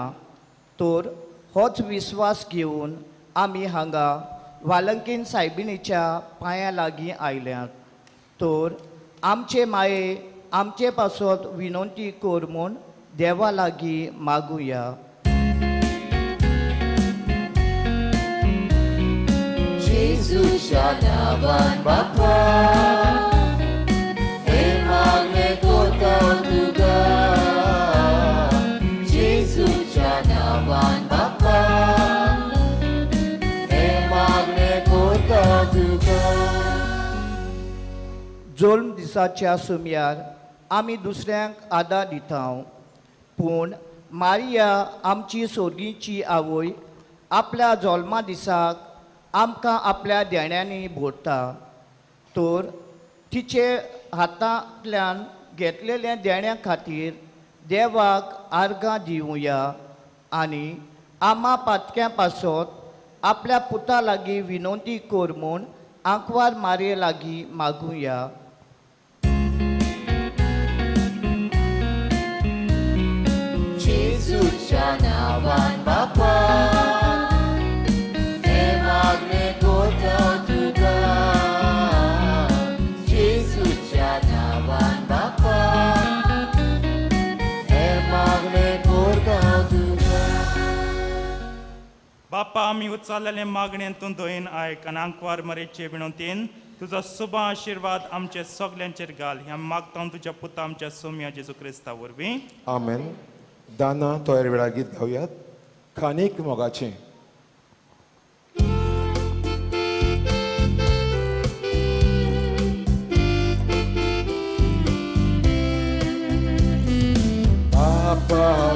Speaker 14: तर होच विस्वास घेवन आमी हांगा वालंकीन सायबिणीच्या पांया लागीं आयल्यात. तर आमचे माये आमचे पासत विनंती कर म्हूण देवा लागीं मागुया.
Speaker 6: जेजूच्या नांवान बापा, हे मागणे करता तुका. जेजूच्या नांवान बापा, हे मागणे करता तुका.
Speaker 14: जल्म दिसाच्या सुमयार आमी दुसऱ्यांक आदार दिता. पूण मारिया आमची सोर्गीची आवय आपल्या जल्मा दिसाक आमकां आपल्या देण्यांनी भोडटा. तर तिचे हातांतल्यान घेतलेल्या देण्या खातीर देवाक आर्गां दिवया आनी आमा पातक्यां पासत आपल्या पुता लागीं विनंती कर म्हूण आंकवार मारये लागीं मागुया.
Speaker 6: जेजूच्या नांवान बापा, हे मागणे करता तुका.
Speaker 7: बापा आम्ही उचललेले मागण्यांतून दोन आयक आणि अंकवार मरेचे विनंतीन तुझा शुभ आशीर्वाद आमचे सगळ्यांचेर घाल ह्या मागता तुझ्या पुता आमच्या सोम्या जेजू क्रिस्ता वरवीं
Speaker 3: आमेन. दाना तोयर वेळा गीत गावयात. खानीक मोगाचें.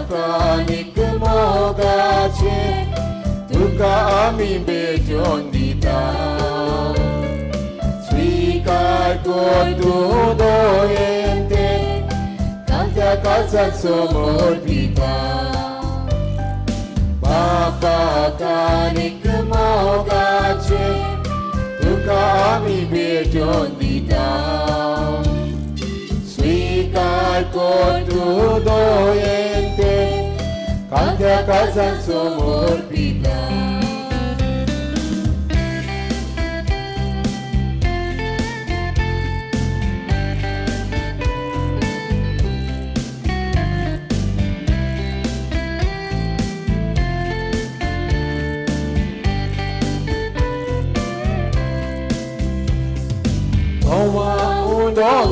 Speaker 6: खानीक मोगाचें तुका आमी बेजोन दिता स्वीकार कर तूं दोयेंते तांच्या काळजांत समोर दिता बापा खानीक मोगाचें तुका आमी बेजोन दिता स्वीकार कर तूं दोयेंते तांच्या काळजांत समोर दिता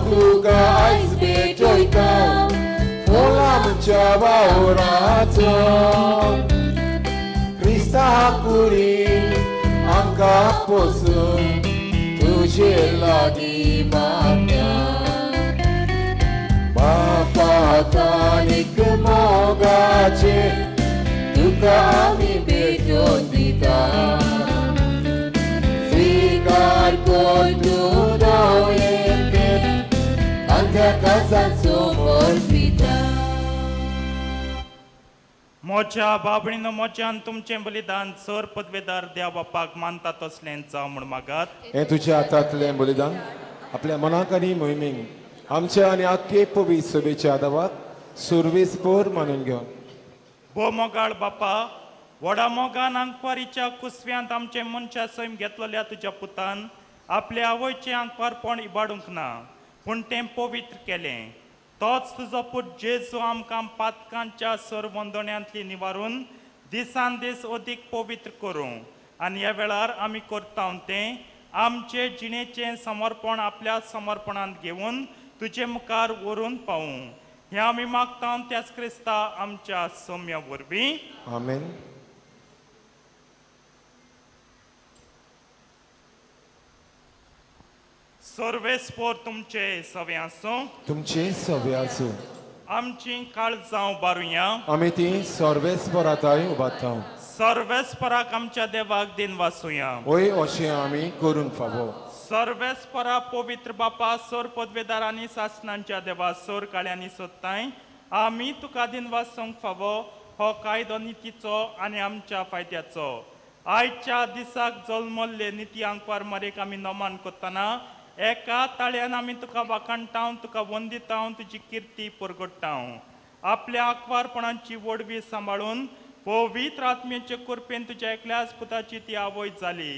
Speaker 6: tuga ais bejoita Ola mencoba orato Krista hakuri angka posu Tuje lagi mata Bapa tanik mogace Tuga ami bejodita Fikar kodu doyente Anta kasan sumur pita
Speaker 7: मोच्या बाबडीनं मोच्यान तुमचें बलिदान सर पदवेदार देव बापाक मानतात असल्यांचा म्हण मागात
Speaker 3: हे तुझ्या हातांतलें बलिदान आपल्या मनाक आनी मोहिमेक आमच्या आनी आख्खे पवीत सभेच्या आदावाक सुरवेस्पोर मानून घेवन
Speaker 7: भो मोगाळ बापा व्हडा मोगान आंकवारीच्या कुसव्यांत आमचे मनशा सैम घेतलेल्या तुज्या पुतान आपल्या आवयचें आंकवारपण इबाडूंक ना पूण तें पवित्र केलें तोच तुजो पूत जेजू आमकां पातकांच्या सरवंदण्यांतली निवारून दिसान दीस अदीक पवित्र करूं आनी ह्या वेळार आमी करता तें आमचे जिणेचें समर्पण आपल्या समर्पणांत घेवन तुजे मुखार व्हरून पावूं हें आमी मागता त्याच क्रिस्ता आमच्या सौम्या वरवीं
Speaker 3: आमेन.
Speaker 7: सर्वेस्पोर तुमचे सवे आसूं
Speaker 3: तुमचे सवे आसूं
Speaker 7: आमची काळजां उबारुया
Speaker 3: आमी ती सर्वेस्पराताय उबारता
Speaker 7: सर्वेस्पराक आमच्या देवाक दिन वासुया
Speaker 3: ओय अशें आमी करूंक फावो
Speaker 7: सर्वेस्परा पवित्र बापा सर पदवेदारांनी शासनांच्या देवा सर काळ्यांनी सोदताय आमी तुका दिन वासूंक फावो हो कायदो नितीचो आनी आमच्या फायद्याचो आयच्या दिसाक जल्मल्ले निती आंकवार मरेक आमी नमान करतना एका ताळ्यान आमी तुका वाखाणटा तुका वंदिता तुजी किर्ती परगट्टा आपल्या आंकवारपणांची वडवी सांबाळून पवित्र आत्म्याचे कृपेन तुज्या एकल्याच पुताची ती आवय जाली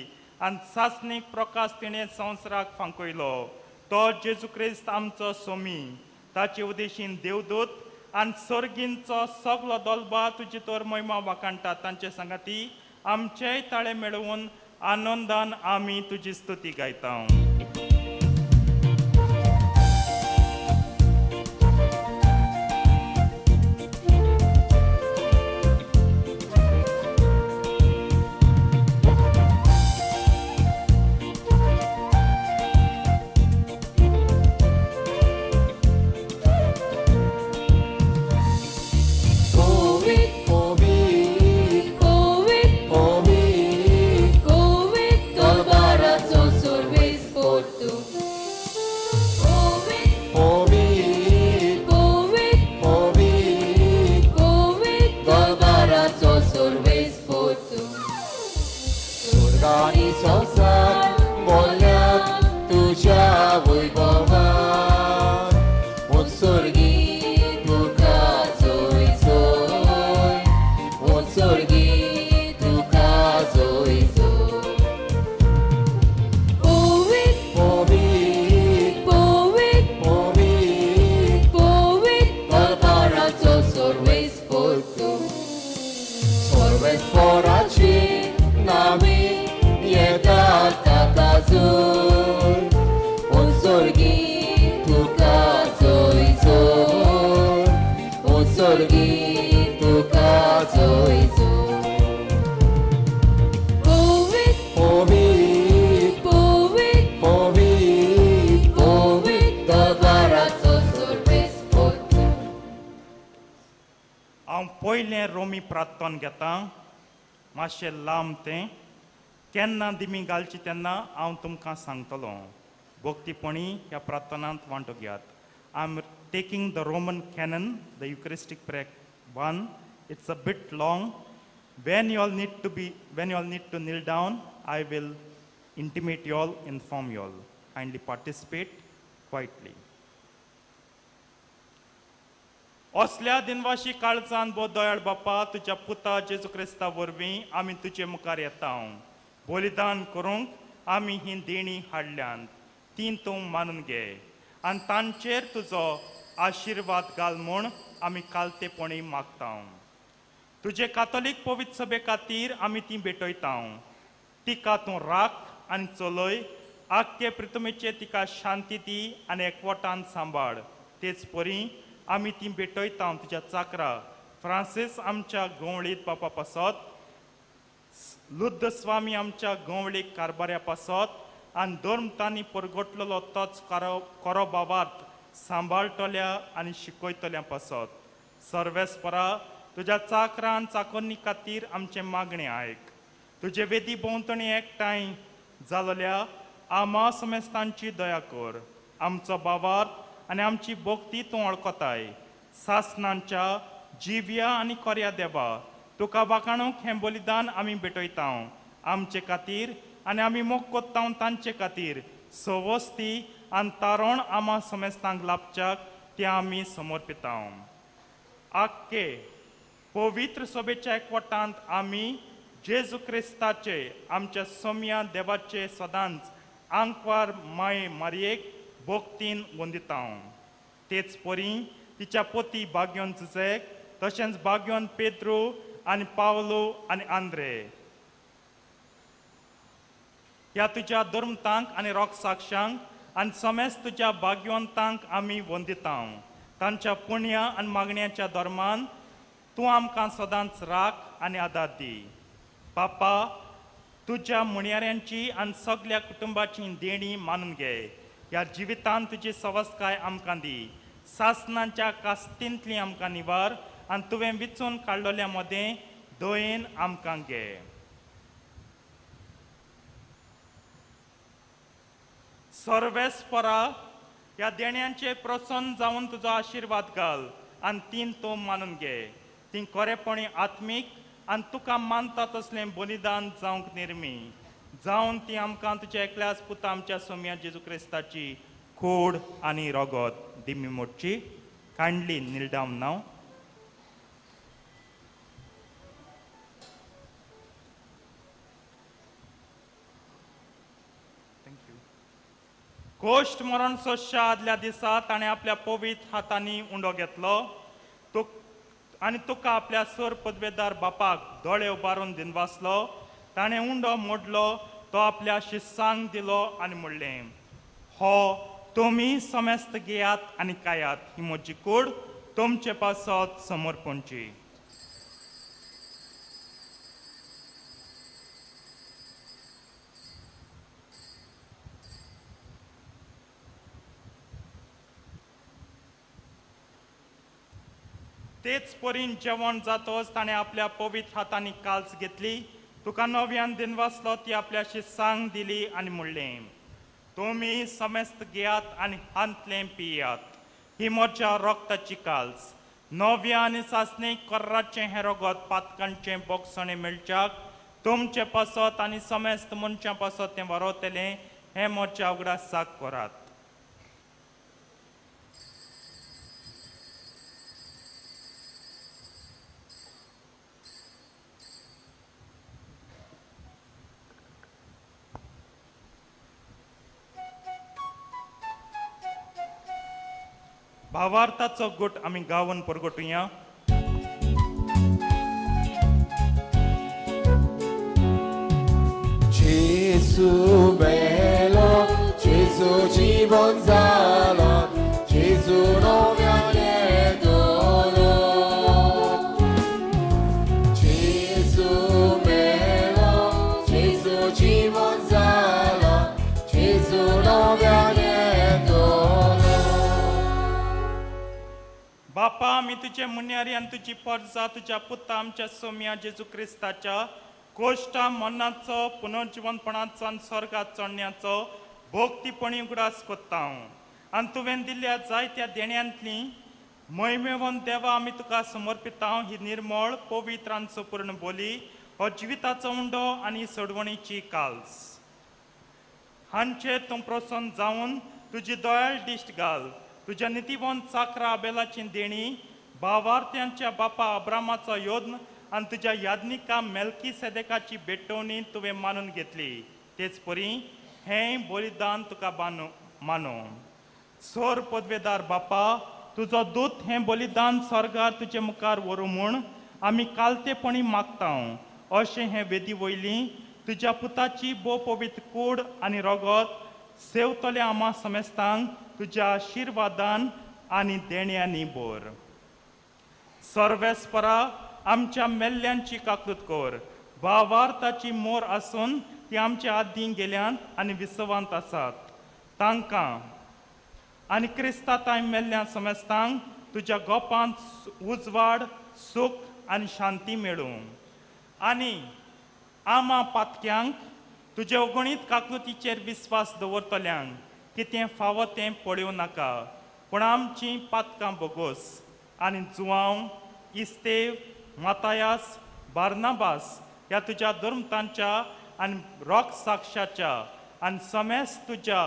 Speaker 7: आनी सासणीक प्रकाश तिणें संवसाराक फांकयलो तो जेजू क्रिस्त आमचो सोमी ताचे उदेशीन देवदूत आनी सर्गींचो सगलो दोलबा तुजी तर महिमा वाखाणटा तांचे सांगाती आमचेय ताळे मेळोवन आनंदान आमी तुजी स्तुती गायता
Speaker 5: Covid, Covid, Covid, Tolbarazo, Sorvespo.
Speaker 6: सोर्गी तुका जोयचो
Speaker 5: Poet,
Speaker 6: पोवीत
Speaker 5: poet,
Speaker 6: पोवीत पोवीत तो बाराचो सोर्बेस पोतू
Speaker 7: हांव पयलें रोमी प्रार्थन घेतां मातशें लांब तें केन्ना दिमी घालची तेन्ना हांव तुमकां सांगतलो भक्तीपणी ह्या प्रार्थनांत वांटो घेयात I am taking the Roman canon the eucharistic prayer 1 it's a bit long when you all need to kneel down I will intimate you all, inform you all. Kindly participate quietly. असल्या दिनवाशी काळजान बो दयाळ बापा तुझ्या पुता जेजू Crysta वरवीं आमी तुजे मुखार येता बलिदान करूंक आमी ही देणी हाडल्यान ती तूं मानून घे आनी तांचेर तुजो आशिर्वाद घाल म्हूण आमी कालतेपणी मागता तुजे कातोलीक पवित्र सभे खातीर आमी ती भेटयता तिका तूं राख आनी चलय आख्खे पृथ्वीचे तिका शांती दी आनी एकवटान सांबाळ तेच परी आमी ती भेटयता तुज्या चाकरा फ्रांसीस आमच्या गवळीत बापा पासत लुद्ध स्वामी आमच्या गवळीक कारभाऱ्या पासत आनी धर्म तांणी परगटलेलो तोच कोरोबावार्थ सांबाळटल्या आनी शिकयतल्या पासत सर्वेस्परा तुज्या चाकरान चाकोनी खातीर आमचे मागणे आयक तुजे वेदी भोंवतणी एकठांय जालोल्या आमा समेस्तांची दया कर आमचो भावार्थ आनी आमची भक्ती तूं वळखताय सासनांच्या जिव्या आनी कोऱ्या देवा तुका वाखाणूक हें बलिदान आमी भेटयता आमचे खातीर आनी आमी मोग कोत्ता तांचे खातीर सवस्ती आनी तारण आमा समेस्तांक लाभच्याक ते आमी समर्पिता आख्खे पवित्र सभेच्या एकवटांत आमी जेजू क्रिस्ताचे आमच्या सोम्या देवाचे सदांच आंकवार माये मारयेक भक्तीन वंदिता तेच परी तिच्या पोती भाग्योन जुजेक तशेंच भाग्योन पेद्रो आनी पावलो आनी आंद्रे ह्या तुज्या धर्मतांक आनी रोग साक्षांक आनी समेज तुज्या भाग्यवंतांक आमी वंदिता तांच्या पुण्या आनी मागण्याच्या धर्मान तूं आमकां सदांच राख आनी आदार दी पापा तुज्या मुणयाऱ्यांची आनी सगळ्या कुटुंबाची देणी मानून घे ह्या जिवितांत तुजी सवस्काय आमकां दी सासनांच्या कास्तींतली आमकां निवार आनी तुवें विचून काडलेल्या मदें दयेन आमकां घे सर्वेस्परा ह्या देण्यांचे प्रसन्न जावन तुजो आशिर्वाद घाल आनी तीन तूं मानून घे ती खरेपणी आत्मीक आनी तुका मानता तसलें बलिदान जावंक निर्मी जावन ती आमकां तुज्या एकल्याच पुता आमच्या सोम्या जेजू क्रिस्ताची खोड आनी रगत दिमी मोडची कायंडली नील डावन नाव गोश्ट मरण सोशा आदल्या दिसा ताणें आपल्या पवित्र हातांनी उंडो घेतलो आनी तुका आपल्या सर पदवेदार बापाक दोळे उबारून दिनवासलो ताणें उंडो मोडलो तो आपल्या शिस्सांक दिलो आनी म्हणलें हो तुमी समेस्त घेयात आनी कायात ही म्हजी कूड तुमचे पासत समर्पणची तेच परीन जेवण जातोच ताणें आपल्या पवित्र हातांनी काल्स घेतली तुका नव्यान दिनवासलो ती आपल्या शिस्सांक दिली आनी म्हणलें तुमी समेस्त घेयात आनी हांतलें पियात ही म्हज्या रक्ताची काल्स नव्या आनी सासणीक कर्राचें हें रगत पातकांचें बोगसणें मेळच्याक तुमचे पासत आनी समेस्त मनशां पासत तें वारयतलें हें म्हज्या उगडासाक करात भावार्थाचो गुट आमी गावन परगटुया
Speaker 3: जेसू बेलो जेसू जीवन जालो जेसू नव्यान येतलो
Speaker 7: बापा आमी तुजे मुन्यारी आनी तुजी परजा तुज्या पुता आमच्या सोम्या जेजू क्रिस्ताच्या कोश्टा मरणाचो पुनर्जीवनपणाचो आनी स्वर्गात चडण्याचो भोगतीपणी उगडास कोत्ता आनी तुवें दिल्ल्या जायत्या देण्यांतली महिमेवन देवा आमी तुका समर्पिता ही निर्मळ पवित्र आनी संपूर्ण बोली हो जिविताचो उंडो आनी सोडवणीची काल्स हांचे तूं प्रसन्न जावन तुजी दोयाळ दिश्ट घाल तुज्या नितीवंत चाकरा बेलाची देणी भावार्थ्यांच्या बापा अब्रामाचो योद्न आनी तुज्या यादनिका मेल्की सेदेकाची भेटवणी तुवें मानून घेतली तेच परी हें बलिदान तुका मानो सोर पदवेदार बापा तुजो दूत हें बलिदान स्वर्गार तुजे मुखार व्हरू म्हूण आमी कालतेपणी मागता अशें हें वेदी वयली तुज्या पुताची बो पवित्र कूड आनी रगत सेवतले आमा समेस्तांक तुज्या आशिर्वादान आनी देण्यांनी बोर सर्वेस्परा आमच्या मेल्ल्यांची काकूत कोर भावार्थाची मोर आसून ती आमच्या आदीं गेल्यांत आनी विसवांत आसात तांकां आनी क्रिस्ताताय मेल्ल्या समेस्तांक तुज्या गोपांत उजवाड सूख आनी शांती मेळूं आनी आमा पातक्यांक तुजे अगणीत काकुतीचेर विस्वास दवरतल्यांक कितें फावो तें पळोवं नाका पूण आमचीं पातकां बोगोस आनी जुवांव इस्तेव मातायास बार्नाबास ह्या तुज्या धर्मतांच्या आनी रोग साक्षाच्या आनी समेस तुज्या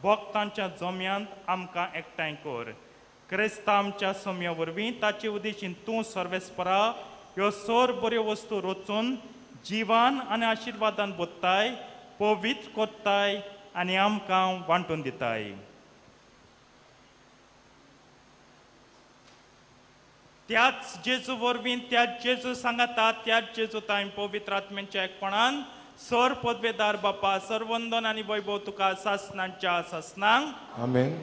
Speaker 7: भक्तांच्या जम्यांत आमकां एकठांय कर क्रिस्ता आमच्या सोम्या वरवीं ताचे उदेशीन तूं सर्वेस्परा ह्यो सोर बऱ्यो वस्तू रचून जिवान आनी आशिर्वादान बोत्ताय पवित्र कोत्ताय आनी आमकां वांटून दिताय त्याच जेजू वरवीं त्याच जेजू सांगाता त्याच जेजू ताय पवित्र आत्म्याच्या एकपणान सर पदवेदार बापा सर्वंदन आनी वैभव तुका सासनांच्या सासनांक
Speaker 3: आमेन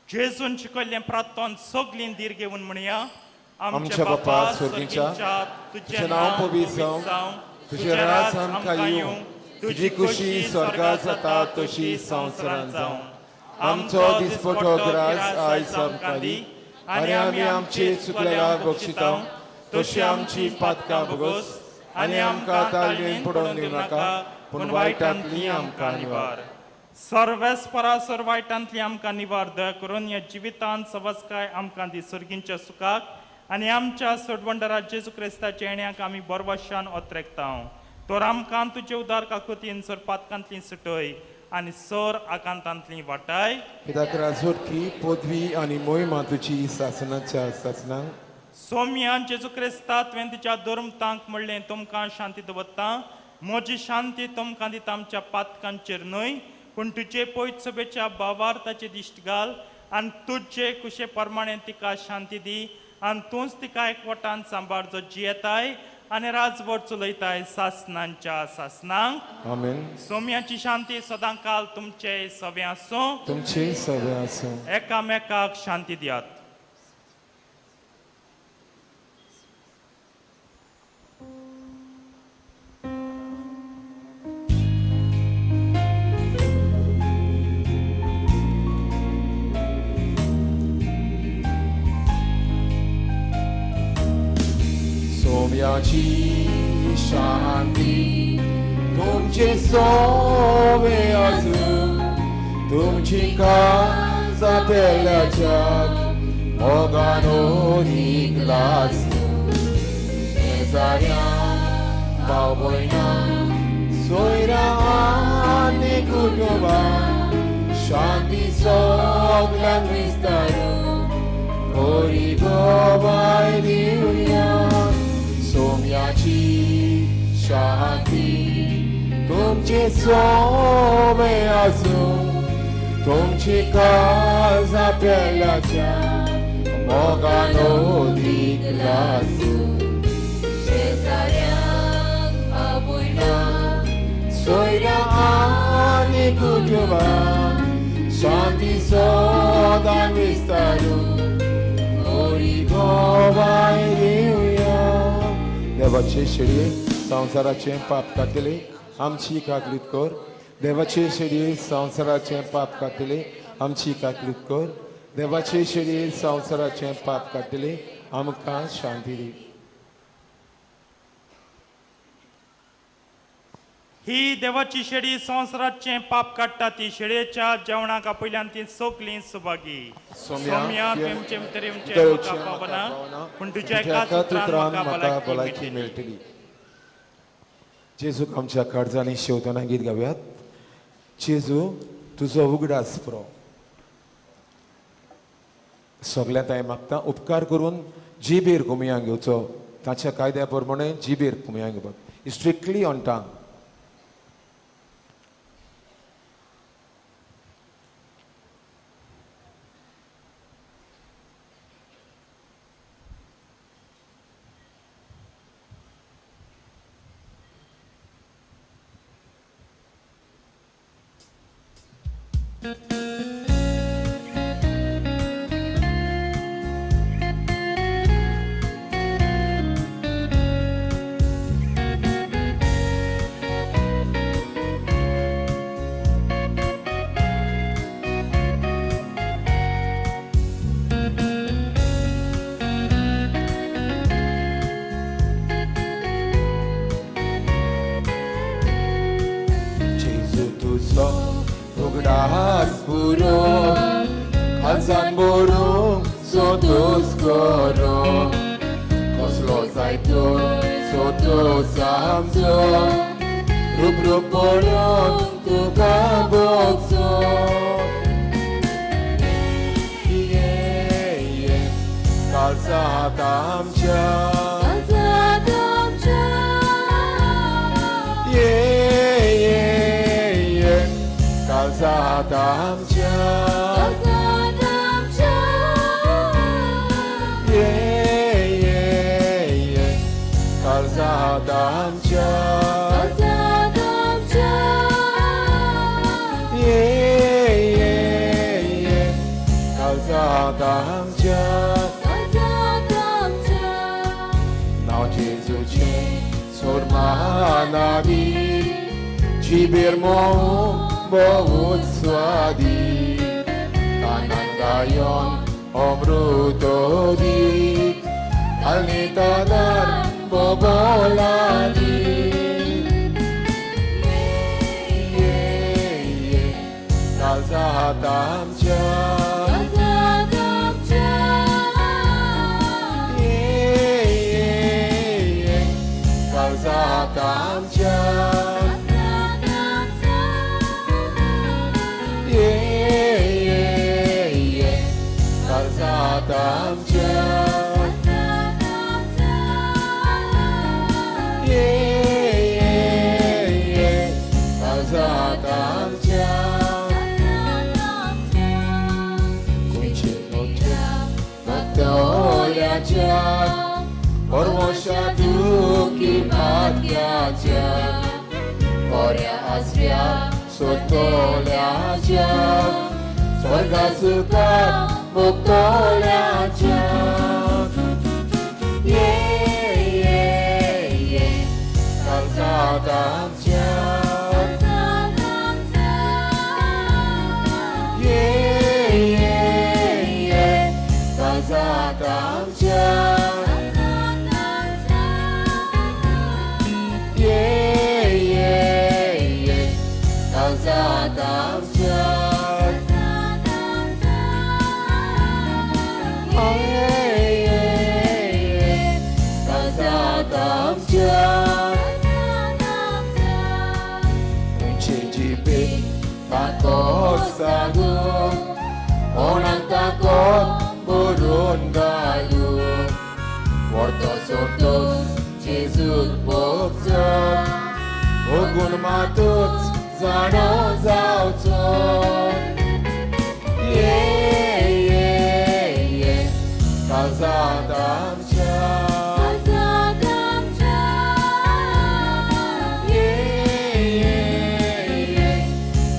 Speaker 7: जेजून शिकयल्लें प्रार्थन सगळीं धीर घेवन म्हणया
Speaker 3: आमच्या बापा स्वर्गीच्या तुझें नांव पवित्र जावं तुजें राज आमकां येवं तुजी खुशी स्वर्गांत जाता तशी संवसारांत जावं आमचो दिसपटो ग्रास आयज आमकां दी आनी आमी आमची चुकलेल्यांक बक्षिता तशी आमची पातकां भोगोस आनी आमकां तालमेन पडोवन दिवं नाका पूण वायटांतली आमकां निवार
Speaker 7: सर्वेस्परा सर वायटांतली आमकां निवार दया करून ह्या जिवितांत सवस्काय आमकां दी सर्गींच्या सुखाक आनी आमच्या सोडवंडरा जेजू क्रिस्ताच्या येण्याक आमी बरवशान ओत्रेकता तर आमकां तुजे उदार काकुतीन सर पातकांतली सुटय आनी सर आकांतांतली वाटाय
Speaker 3: कित्याक राजवटकी पदवी आनी मोहिमा तुजी सासनाच्या सासनांक
Speaker 7: सोम्या जेजू क्रिस्ता तुवें तुज्या धर्मतांक म्हणलें तुमकां शांती दवरता म्हजी शांती तुमकां दिता आमच्या पातकांचेर न्हय पूण तुजे पयत सभेच्या भावार्थाचे दिश्ट घाल आनी तुजे कुशे प्रमाणे तिका शांती दी आनी तूंच तिका एकवटान सांबाळ जो जियेताय आनी राजवट चलयताय सासनांच्या सासनांक
Speaker 3: आमेन
Speaker 7: सोम्याची शांती सदां काल तुमचे सवे आसूं
Speaker 3: तुमचे सवे आसूं
Speaker 7: एकामेकाक शांती दियात
Speaker 3: सोम्याची शांती तुमचे सोवे आसूं तुमची काळजां पेल्याच्या मोगान ओरीक आसूं शेजाऱ्यां भाव भयणां सोयऱ्यां आनी कुटुंबां शांती सगळ्यांक विस्तारूं बरी गोवाय दिवया सोम्याची शांती तुमचे सोवे आसूं तुमची काळजां पेल्याच्या मोगान ओरीक आसूं
Speaker 6: शेजाऱ्यांक भाव भयणां
Speaker 3: सोयऱ्यां आनी कुटुंबां शांती सदां विस्तारू उरी गोवाय देवया देवाचे शेडये संसाराचे पाप कातले आमची काकलीत कर देवाचे शेडये संसाराचे पाप कातले आमची काकलीत कर देवाचे शेडये संसाराचे पाप कातले आमकां शांती दी
Speaker 7: ही देवाची शेळी संवसाराचे पाप काडटा ती शेळयेच्या जेवणाका पयल्यान ती सोकली सुभागी सोम्या तेमचे तेमचे म्हाका पावना पूण तुज्या एकाच उतरान म्हाका भलायकी
Speaker 3: मेळटली जेजूक आमच्या काळजांनी शेवताना गीत गावयात जेजू तुजो उगडास पुरो सगळ्यांत हांवें मागता उपकार करून जिबेर कुमयांक घेवचो ताच्या कायद्या प्रमाणे जिबेर कुमयांक घेवप स्ट्रिक्टली ऑन टांग Alzan boru, sotos koro Koslo zaitun, sotos amzo Rup boron, tu kabokzo Kalsat amca Kalsat amca Kalsat amca Kalzadamca Kalzadamca Now Jesus sormanabi Cibirmo bohut swadi Tanangayon omrutodik Alnitadar bobolani Kalzadamca Kalzadamca Kalzadamca Ormoșaduki matgaja Orea asria sotoleaja Sorga sukat boktoleaja Kalzadamca Kalzadamca Kalzadamca Kalzadamca Uncijibe takot sagu Onang takot burun galu Wortos Jesus bokso Ogun matut zano zauco Kalzadamca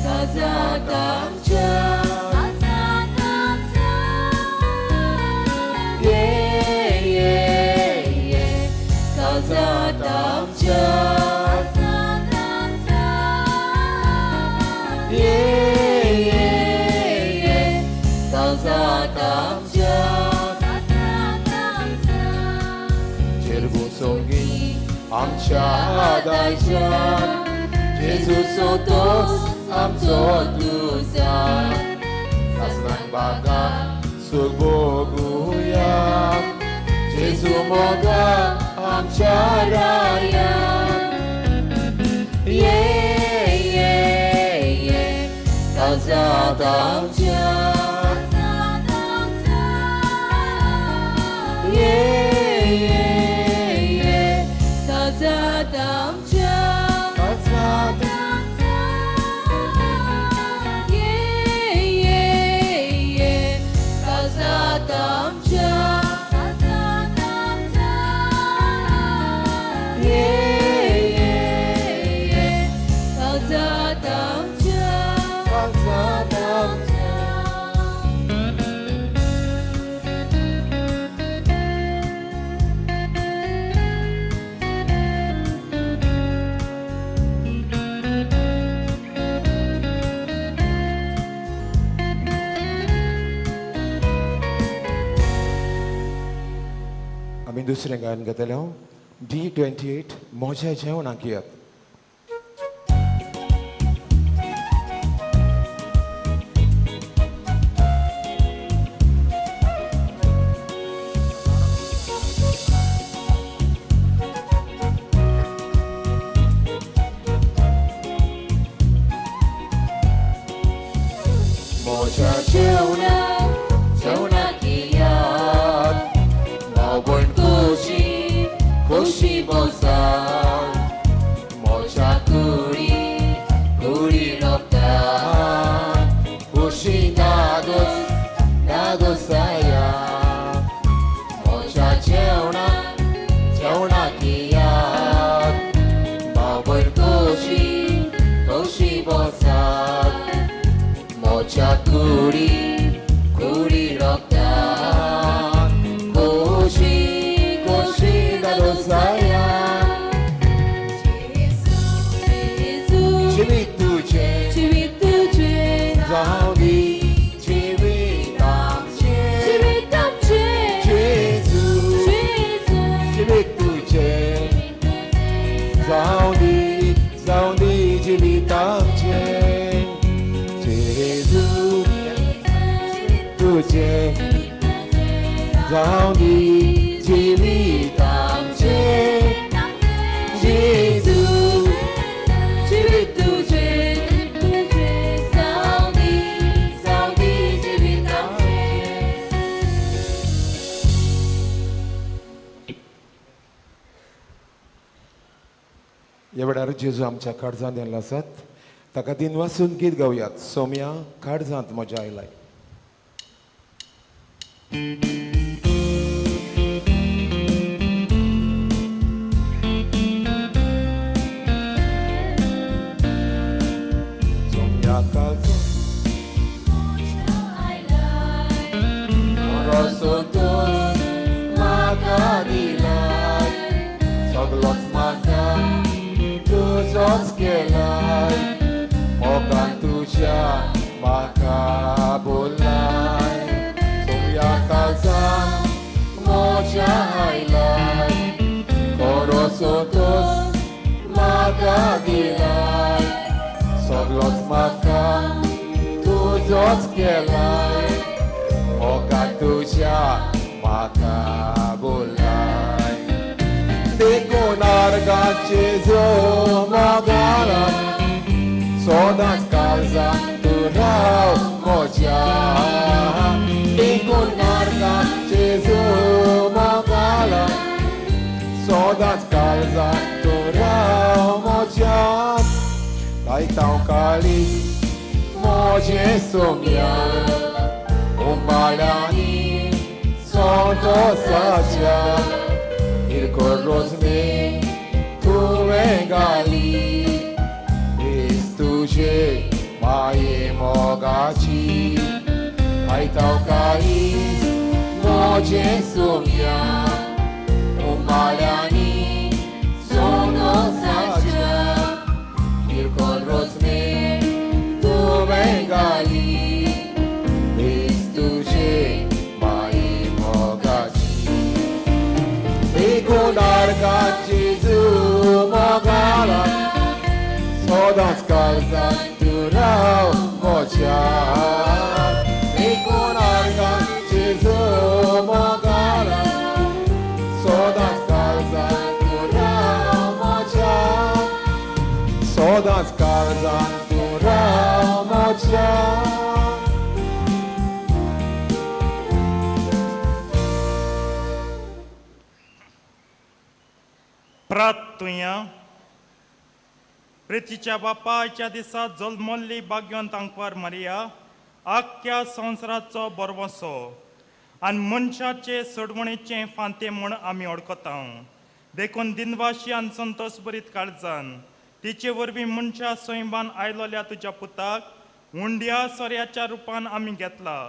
Speaker 3: Kalzadamca आमच्या दायच्यान जेजू सोतोस आमचो तुझा सासणांक बागा सूख भोगुया जेजू मोगा आमच्या रायान काळजात आमच्या आम्ही दुसरें गायन घेतले D28 मोज्या जेवणाक येत मोज्या जेवणाक येत मावबण खोशी बोसाळ मोच्या कुडी रोपता खोशी नागोसाया मोच्या जेवणाक येयात मावबण खोशी बोसाळ मोच्या कुडी रोपता Civit tuce, zaudi, civitamce, Gesù, civit tuce, zaudi, civitamce, Gesù, tuce, zaudi, civitamce, Gesù. ह्या वेळार जेजू आमच्या काळजांत येयल्लो आसात ताका दिनवासून गीत गावयात सोम्या काळजांत म्हज्या आयलाय सोम्या काळजांत सोतोस म्हाका दिलाय सगळोच म्हाका तुझोच केलाय मोगान तुझ्या म्हाका बोलाय सोम्या काळजांत मोज्या आयलाय खरो सोतोस म्हाका दिलाय सगळोच म्हाका तुझोच केलाय मोगान तुझ्या म्हाका बोलाय देखून आर्गाचे जो मोगाला सोदांच काळजांत तूं राव मोज्या देखून आर्गाचे जो मोगाला सोदांच काळजांत तूं राव मोज्या लायतां काळी मोजे Saumya umbaliani sono sacia il corrosne tu vengali istuce mai mogaci ai tau kai moje sumia umbaliani argan Jésus mogala Sodans karzan turao mochar Ikon argan Jésus mogala Sodans karzan turao mochar Sodans karzan turao mochar
Speaker 7: प्रार्थुया प्रितीच्या बापाच्या दिसा जल्मल्ली भाग्यवंत Ankwar Maria आख्या संवसाराचो बरवसो आनी मनशाचे सोडवणेचे फांते म्हूण आमी ओळखता देखून दिनवाशी आनी संतोश भरीत काळजान तिचे वरवीं मनशा सोयबान आयलोल्या तुज्या पुताक हुंड्या सोऱ्याच्या रुपान आमी घेतला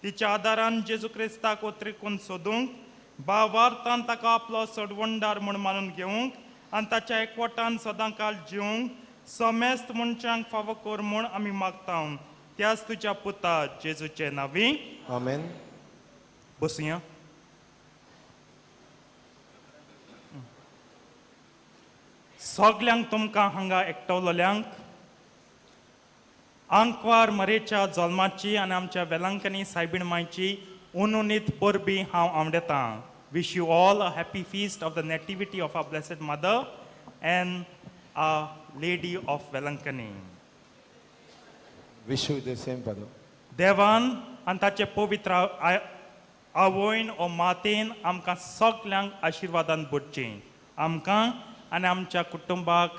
Speaker 7: तिच्या आदारान जेजू क्रिस्ताक ओत्रिकून सोदूंक भावार्थान ताका आपलो सोडवणदार म्हूण मानून घेवंक आनी ताच्या एकवटान सदांकाळ जिवंक समेस्त मनशांक फावो कर म्हूण आमी मागता त्याच तुज्या पुता जेजूचे नांवी
Speaker 3: आमेन
Speaker 7: बसुया सगल्यांक तुमकां हांगा एकटवलोल्यांक आंकवार मरेच्या जल्माची आनी आमच्या वेलांकनी सायबीण मांयची उनुनीत परबी हांव आवडटां Wish you all a happy feast of the nativity of our Blessed Mother and Our Lady of Vailankanni.
Speaker 3: Wish you the same, Father.
Speaker 7: देवान आनी ताचे पवित्र आवयन ओ मातेन आमकां सगल्यांक आशिर्वादान भरचें आमकां आनी आमच्या कुटुंबाक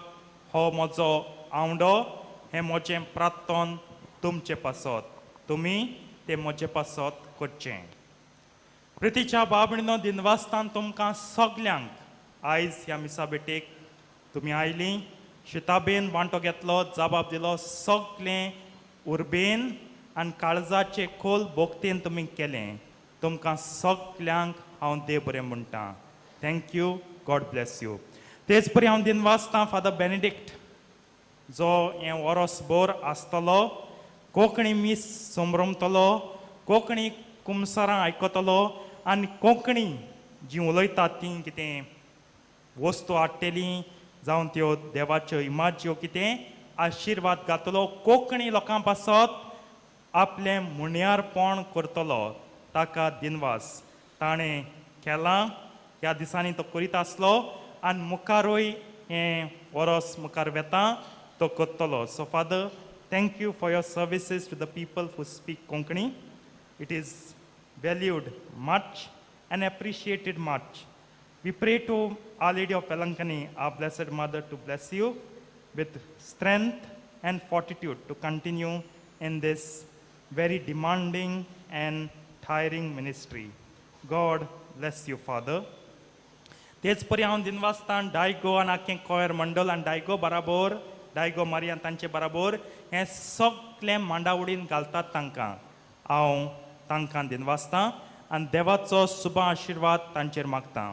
Speaker 7: हो म्हजो आवडो हें म्हजें प्रार्थन तुमचे पासत तुमी तें म्हजे पासत करचें प्रितीच्या बाबणीनो दिनवासतान तुमकां सगल्यांक आयज ह्या मिसा बेटेक तुमी आयलीं शिताबेन वांटो घेतलो जबाब दिलो सगलें उर्बेन आनी काळजाचे खोल भोगतेन तुमी केलें तुमकां सगल्यांक हांव देव बरें म्हणटा थँक्यू गॉड ब्लेस यू तेच परी हांव दिनवासतां फादर बेनिडिक्ट जो हें वरसभर आसतलो कोंकणी मीस समरमतलो कोंकणी कुमसारां आयकतलो आनी कोंकणी जी उलयतात ती कितें वस्तू हाडटली जावं त्यो देवाच्यो इमाज ज्यो कितें आशिर्वाद घातलो कोंकणी लोकां पासत आपलें मुण्यारपण करतलो ताका दिनवास ताणें केलां ह्या दिसांनी तो करीत आसलो आनी मुखारूय हें वरस मुखार वेता तो करतलो so father thank you for your services to the people who speak Konkani it is valued much and appreciated much. We pray to Our Lady of Vailankanni, our Blessed Mother, to bless you with strength and fortitude to continue in this very demanding and tiring ministry. God bless you, Father. तेच परी हांव दिनवासतान डायगो आनी आख्खें coir मंडल आनी डायगो बराबर डायगो Maria तांचे बराबर हें सगलें मांडावडीन घालतात तांकां हांव तांकां दिनवासतां आनी देवाचो शुभ आशिर्वाद तांचेर मागतां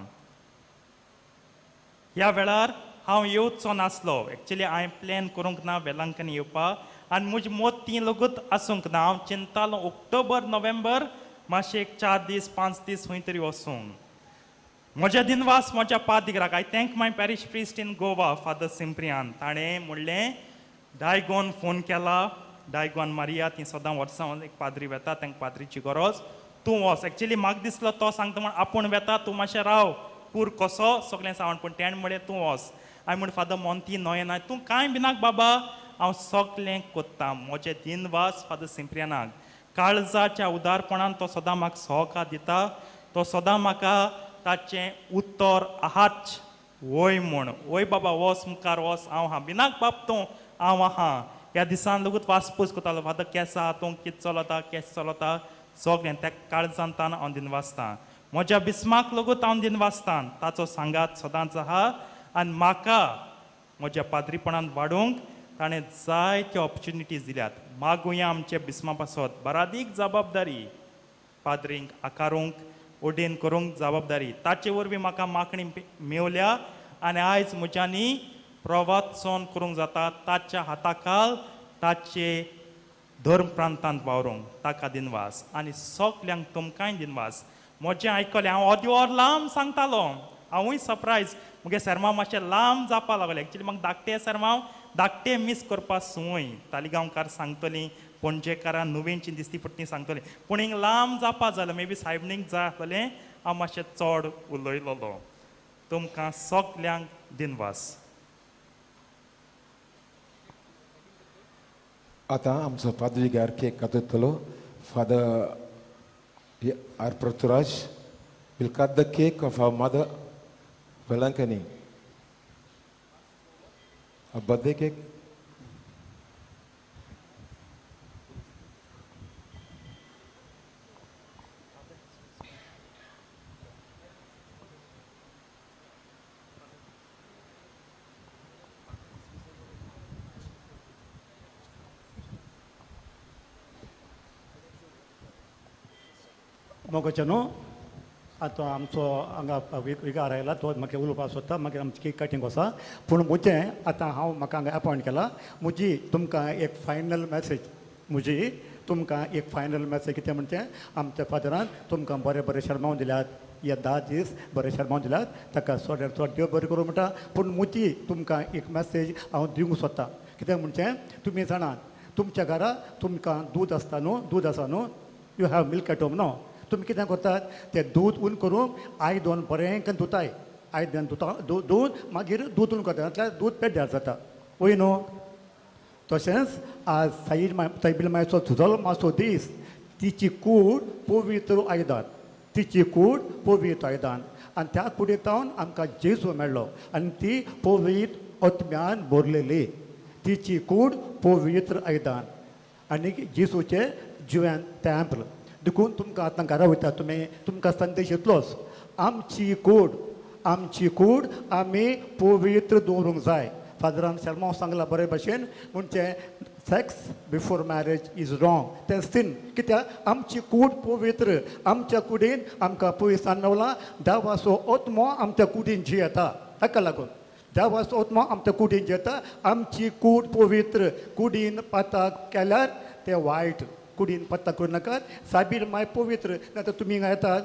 Speaker 7: ह्या वेळार हांव येवचो नासलो एक्चुली हांवें प्लॅन करूंक ना वेलांकनी येवपाक आनी म्हजी मोत ती लगूत आसूंक ना हांव चिंतालो ऑक्टोबर नोव्हेंबर मातशें एक 4 दीस 5 दीस खंय तरी वचूंक म्हजें दिनवास म्हज्या पाद्रीक I thank my parish priest in Goa father Cyprian ताणें म्हणलें डायगोन फोन केला डायगोन मारिया ती सदां वर्सां एक पाद्री वेता तांकां पाद्रीची गरज तूं वच एक्चुली म्हाका दिसलो तो सांगता म्हण आपूण वेता तूं मातशें राव पूर कसो सगळें सांगण पूण तेणें म्हणलें तूं वच हांवें म्हण फादर मोंती न्हय ना तूं कांय भिनाक बाबा हांव सगलें कोत्तां म्हजें दिनवास फादर सिम्प्रियानाक काळजाच्या उदारपणान तो सदां म्हाका सहकार दिता तो सदां म्हाका ताचें उत्तर आहाच वय म्हूण वय बाबा वच मुखार वच हांव आहा भिनाक बाब तूं हांव आहा ह्या दिसान लगूत वासपूस करतालो फादर केस आहा तूं कितें चलता केस चलता सगलें त्या काळजांतान हांव दिनवासतां म्हज्या बिस्माक लगूत हांव दिनवासतां ताचो सांगात सदांच आहा आनी म्हाका म्हज्या पाद्रीपणान वाडूंक ताणें जायत्यो ऑपॉर्च्युनिटीज दिल्यात मागुया आमचे बिस्मा पासत बरादीक जबाबदारी पाद्रींक आकारूंक ओडेन करूंक जबाबदारी ताचे वरवीं म्हाका मागणी मेवल्या आनी आयज म्हज्यांनी प्रवाचोन करूंक जाता ताच्या हाताखाल ताचे धर्म प्रांतांत वावरूंक ताका दिनवास आनी सगल्यांक तुमकांय दिनवास म्हजें आयकलें हांव अर्द वर लांब सांगतालो हांवूय सरप्रायज मुगे सरमाव मातशें लांब जावपा लागलें एक्चुली म्हाका धाकटे सरमाव धाकटे मिस करपा संवय तालिगांवकार सांगतलीं पणजेकारां नुवेंची दिसती पडटी सांगतलीं पूण हिंग लांब जावपा जालें मे बी सायबणीक जाय आसलें हांव मातशें चड उलयलोलो तुमकां सगल्यांक दिनवास.
Speaker 3: आतां आमचो पाद्रीगार केक कातयतलो. Father R Prithviraj will cut the cake of our mother Vailankanni. A birthday cake.
Speaker 12: मोगोचनो आतां आमचो हांगा विकार आयला तो म्हाका उलोवपाक सोदता मागीर आमची केक कटींग आसा पूण म्हजें आतां हांव म्हाका हांगा अपॉयंट केला म्हजी तुमकां एक फायनल मॅसेज म्हजी तुमकां एक फायनल मॅसेज कितें म्हणचें आमच्या फादरान तुमकां बरें बरें शर्मावन दिल्यात हे 10 दीस बरें शर्मावन दिल्यात ताका चड चड देव बरें करूं म्हणटा पूण म्हजी तुमकां एक मॅसेज हांव दिवंक सोदता कितें म्हणचें तुमी जाणात तुमच्या घरा तुमकां दूद आसता न्हू दूद आसा न्हू you have milk at home न्हू तुमी कितें करतात तें दूद उन करून आय दोन बरें करून धुताय आय दोन दूद मागीर दूद उन करता दूद पेड्ड्यार जाता वय न्हू तशेंच आज सायबील मायचो झुजल मातसो दीस तिची कूड पवित्र आयदान तिची कूड पवित्र आयदान आनी त्या कुडींतावन आमकां जेजू मेळ्ळो आनी ती पवित्र आत्म्यान भरलेली तिची कूड पवित्र आयदान आनी जेजूचे जुवेन टॅम्पल देखून तुमकां आतां घरा वयता तुमी तुमकां संदेश येतलोच आमची कूड आमी पवित्र दवरूंक जाय फादरान शर्मा सांगला बरे भशेन म्हणजे sex before marriage is wrong तें सीन कित्याक आमची कूड पवित्र आमच्या कुडीन आमकां पयस सांगला देवाचो आत्मो आमच्या कुडीन जियेता ताका लागून देवाचो आत्मो आमच्या कुडीन जियेता आमची कूड पवित्र कुडीन पाताक केल्यार तें वायट कुडीन पत्ता करूं नाकात साबीर माय पवित्र नातर तुमी हिंगा येतात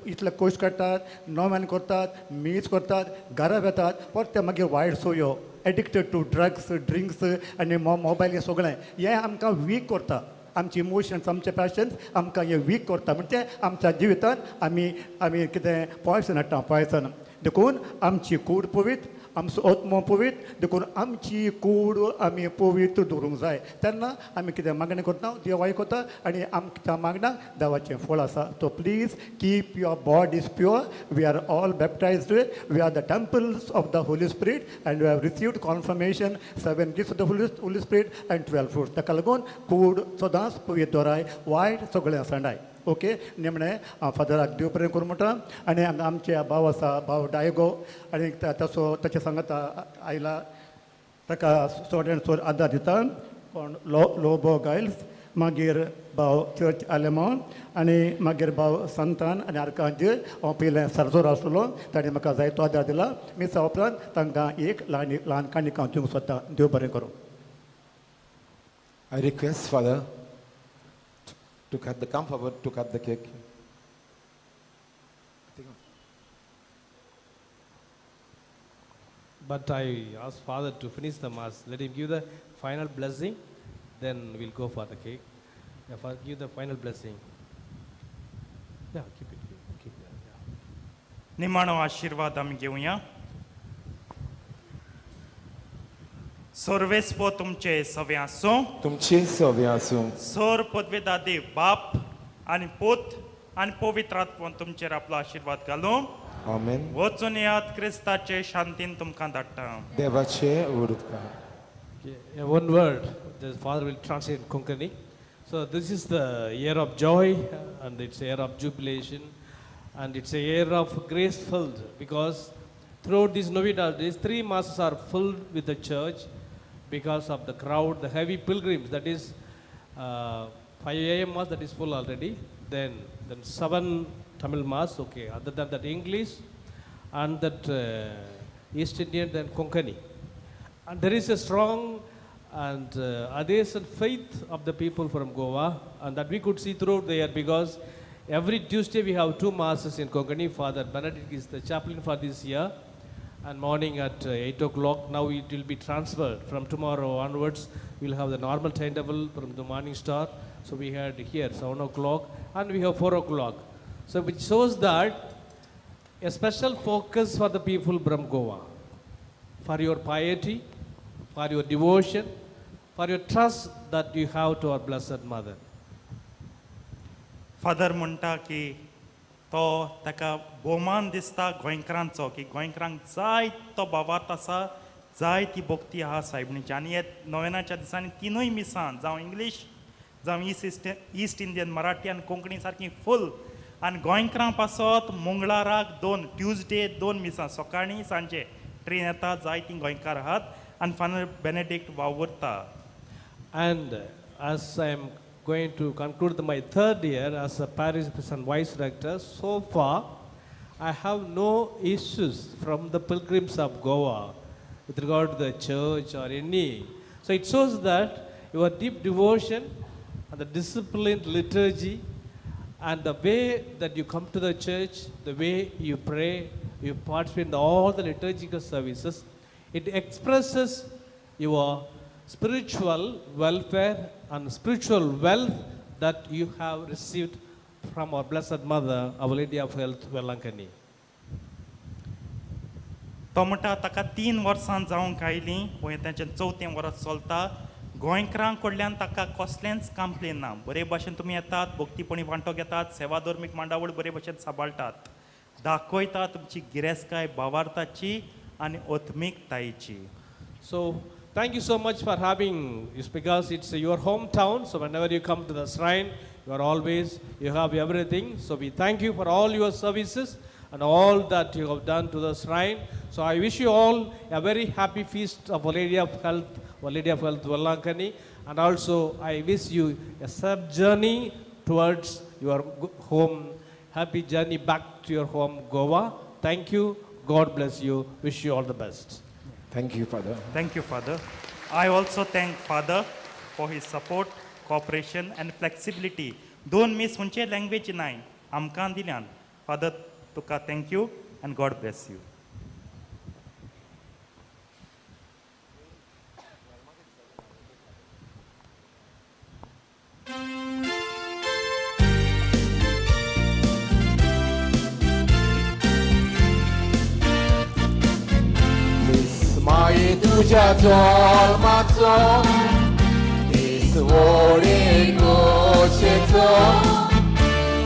Speaker 12: इतले कोश काडटात नोव्यान करतात मीच करतात घरा येतात परते मागीर वायट सोयो एडिक्टेड टू ड्रग्स ड्रिंक्स आनी मोबायल हें सगळें हें आमकां वीक करता आमची इमोशन्स आमचे पॅशन्स आमकां हे वीक करता म्हणजे आमच्या जिवितांत आमी कितें पॉयसन हाडटा पॉयसन देखून आमची कूड पवित्र आमचो आत्मो पवित्र देखून आमची कूड आमी पवित्र दवरूंक जाय तेन्ना आमी कितें मागणी करता देव आयकता आनी आमच्या मागणाक देवाचें फळ आसा so please keep your bodies pure we are all baptised we are the temples of the holy spirit and we have received confirmation 7 gifts of the holy spirit and 12 fruits ताका लागून कूड सदांच पवित्र दवराय वायट सगळें सांडाय ओके निमणे फादराक देव बरें करूं म्हणटा आनी आमचे भाव आसा भाव डायगो आनी ताचे सांगात आयला ताका चड चड आदार दिता कोण लोबो गायल्स मागीर भाव चर्च आलेमॉन आनी मागीर भाव संतान आनी आर्कांजील हांव पयलें सरजोर आसलो ताणें म्हाका जायतो आदार दिला मिसा उपरांत तांकां एक ल्हान काणी हांव दिवंक सोदता देव बरें करूं.
Speaker 3: I request Father to come forward to cut the cake.
Speaker 15: But I ask Father to finish the Mass. Let him give the final blessing, then we'll go for the cake. Yeah, Father, give the final blessing. Yeah, keep it. Keep it. Yeah.
Speaker 7: निमाणो आशीर्वाद आमी घेवया. सर्वेस्पो तुमचे सवे आसूं
Speaker 3: तुमचे सवे आसूं
Speaker 7: सोर पदवेदादी बाप आनी पूत आनी पवित्र आत्मो तुमचेर आपलो आशीर्वाद घालूं
Speaker 3: आमेन.
Speaker 7: वचून येयात क्रिस्ताचे शांतीन तुमकां धाडटा.
Speaker 3: देवाचे उदकार.
Speaker 15: One word, the Father will translate in Konkani. So this is the year of joy and it's a year of jubilation and it's a year of grace filled because throughout these Novena days, 3 masses are filled with the church because of the crowd, the heavy pilgrims. That is 5 a.m. Mass, that is full already. Then 7 Tamil Mass, okay. Other than that, English and that East Indian, then Konkani. And there is a strong and adhesion faith of the people from Goa, and that we could see throughout the year because every Tuesday we have 2 masses in Konkani. Father Benedict is the chaplain for this year, and morning at 8 o'clock. Now it will be transferred from tomorrow onwards. We'll have the normal timetable from the Morning Star. So we had here 7 o'clock and we have 4 o'clock. So which shows that a special focus for the people from Goa, for your piety, for your devotion, for your trust that you have to our Blessed Mother.
Speaker 7: Father म्हणटा की तो ताका भोवमान दिसता गोंयकारांचो की गोंयकारांक जाय तो भावार्थ आसा जाय ती भक्ती आहा सायबणीची आनी हे नोवेनाच्या दिसांनी तिनूय मिसां जावं इंग्लीश जावं ईस्ट इंडियन मराठी आनी कोंकणी सारकी फूल आनी गोंयकारां पासत मंगळाराक 2 ट्युजडे 2 मिसां सकाळीं सांजे ट्रेन येता जाय ती गोंयकार आहात आनी फादर बेनेडिक्ट वावुरता.
Speaker 15: And as I am going to conclude my 3rd year as a parish and vice rector, so far I have no issues from the pilgrims of Goa with regard to the church or any. So it shows that your deep devotion and the disciplined liturgy and the way that you come to the church, the way you pray, you participate in all the liturgical services, it expresses your spiritual welfare and spiritual wealth that you have received from our Blessed Mother, Our Lady of Health, Vailankanni.
Speaker 7: तो म्हणटा ताका 3 वर्सां जावंक आयलीं पळय ताचें 4थें वर्स चलता गोंयकारां कडल्यान ताका कसलेंच कंप्लेन ना बरे भाशेन तुमी येतात भक्तीपणी वांटो घेतात सेवा धर्मीक मांडावळ बरे भाशेन सांबाळटात दाखयता तुमची गिरेस्तकाय भावार्थाची आनी ओत्मीकतायेची.
Speaker 15: So thank you so much for having this because it's your hometown. So whenever you come to the shrine, you are always, you have everything. So we thank you for all your services and all that you have done to the shrine. So I wish you all a very happy feast of Our Lady of Health, Our Lady of Health, Vailankanni. And also I wish you a safe journey towards your home. Happy journey back to your home, Goa. Thank you. God bless you. Wish you all the best.
Speaker 3: Thank you, Father.
Speaker 7: Thank you, Father. I also thank Father for his support, cooperation and flexibility. 2 miss खंयचे language नाय आमकां दिल्यान. Father, Tuka thank you and God bless you.
Speaker 3: माये तुझ्या जल्माचो दीस व्हडे खोशेचो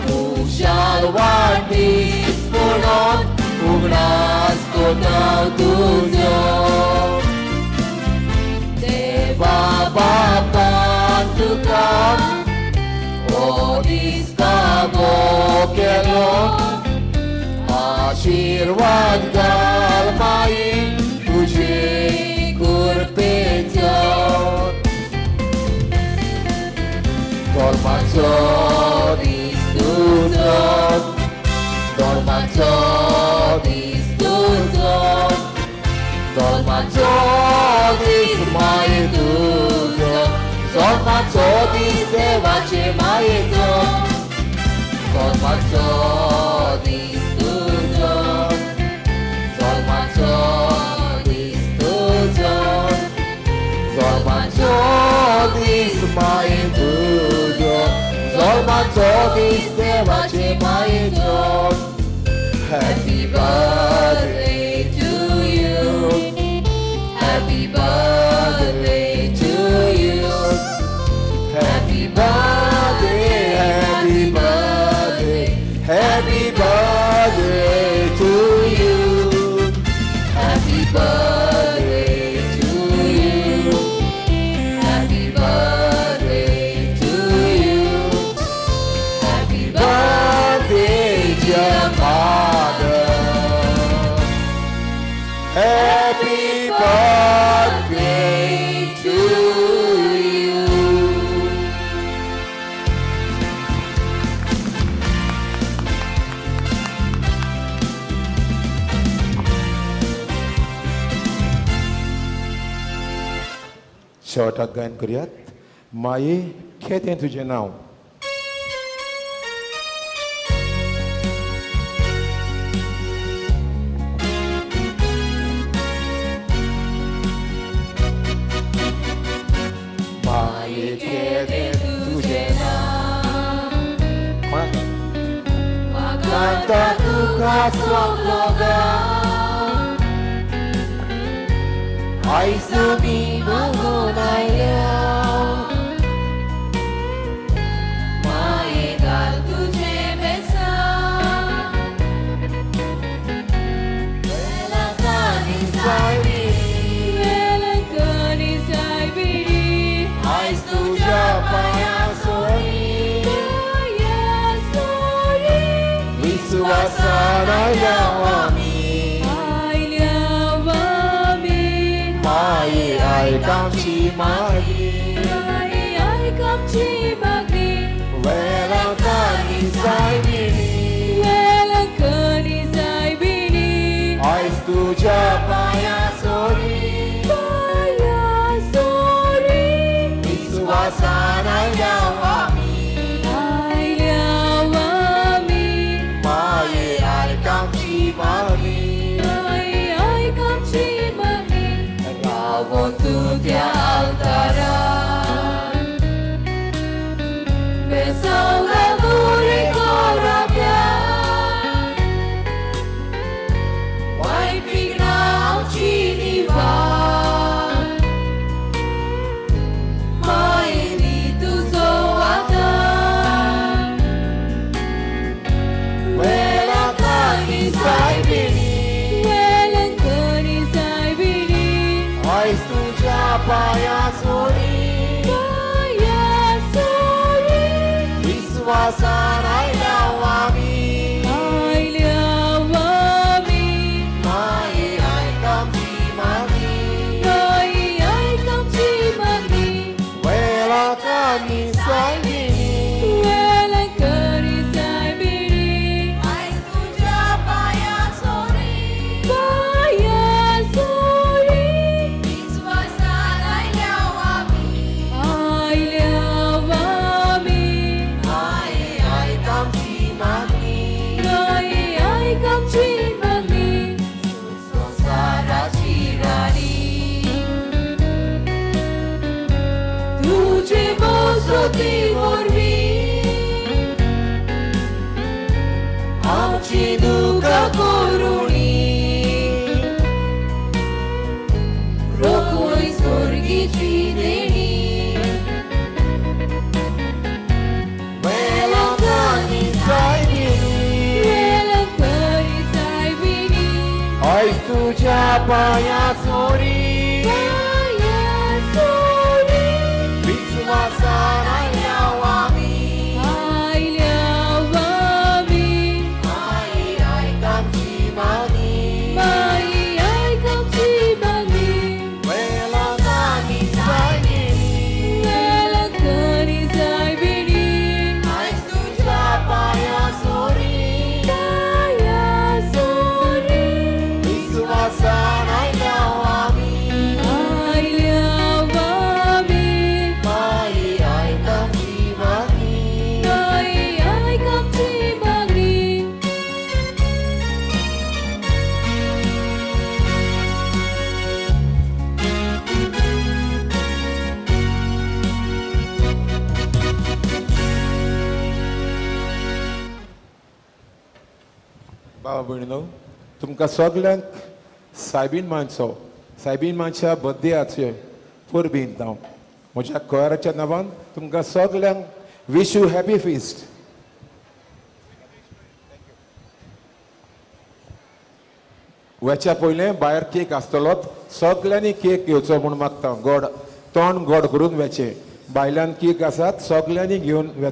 Speaker 3: खुशाल वाडदीस म्हणून उगडास कोताव तुजो देवा बापान तुका ओ दीस कामो केलो आशीर्वाद घाल माई तुझे कुर्पेचो dormaco distuzo dormaco distuzo dormaco dismaetuzo dormaco disevace maeto dormaco distuzo dormaco Zormacho dismaetuzo Zormacho disevace maeto Happy birthday to you Happy birthday to you Happy birthday Happy birthday Happy birthday to you Happy birthday dear Father, happy birthday to you. शेवटाक गायन करुयात. माये खेतें तुजें नांव.
Speaker 6: सगलो गांव आयज आमी मागून आयल्या माये घाल तुजे बेसां वेलांकांनी सायबिणी आयज तुज्या पांयां सोरी विश्वासान आयल्याव आमी माये आयक आमची मागणी वेलांकांनी सायबिणी आयज तुज्या पांयां सोरी विश्वासान आयल्याव आमी माये आयक आमची मागणी रावो तुज्या आल्तारार बेसांव घालून कोराब्यार वायट विघ्नां आमची निवार मायेनी तुजो आदार वेलांकांनी सायबिणी आयज तुज्या पांयां सोरी विश्वासान आयल्याव आमी माये आयक आमची मागणी वेलांकांनी सायबिणी आयज तुज्या पांयां सोरी विश्वासान आयल्याव आमी माये आयक आमची मागणी संसाराची राणी तुजे मोजोती वरवीं आमची दुखां करुणी रोखूय स्वर्गीची देणी वेलांकांनी सायबिणी आयज तुज्या पांयां सोरी विश्वासान आयल्याव आमी माये आयक आमची मागणी वेलांकांनी सायबिणी आयज तुज्या पांयां सोरी विश्वासान आयल्याव आमी माये आयक आमची मागणी
Speaker 3: बाबा भयणीनो तुमकां सगल्यांक सायबीण मांच्या बर्थडेचे परबीं हांव म्हज्या कोयराच्या नांवान तुमकां सगल्यांक विश यू हॅपी फिस्ट. वेच्या पयलें भायर केक आसतलो सगल्यांनी केक घेवचो म्हूण मागता. गोड तोंड गोड करून वेचे बायलान केक आसात सगल्यांनी घेवन वेचे.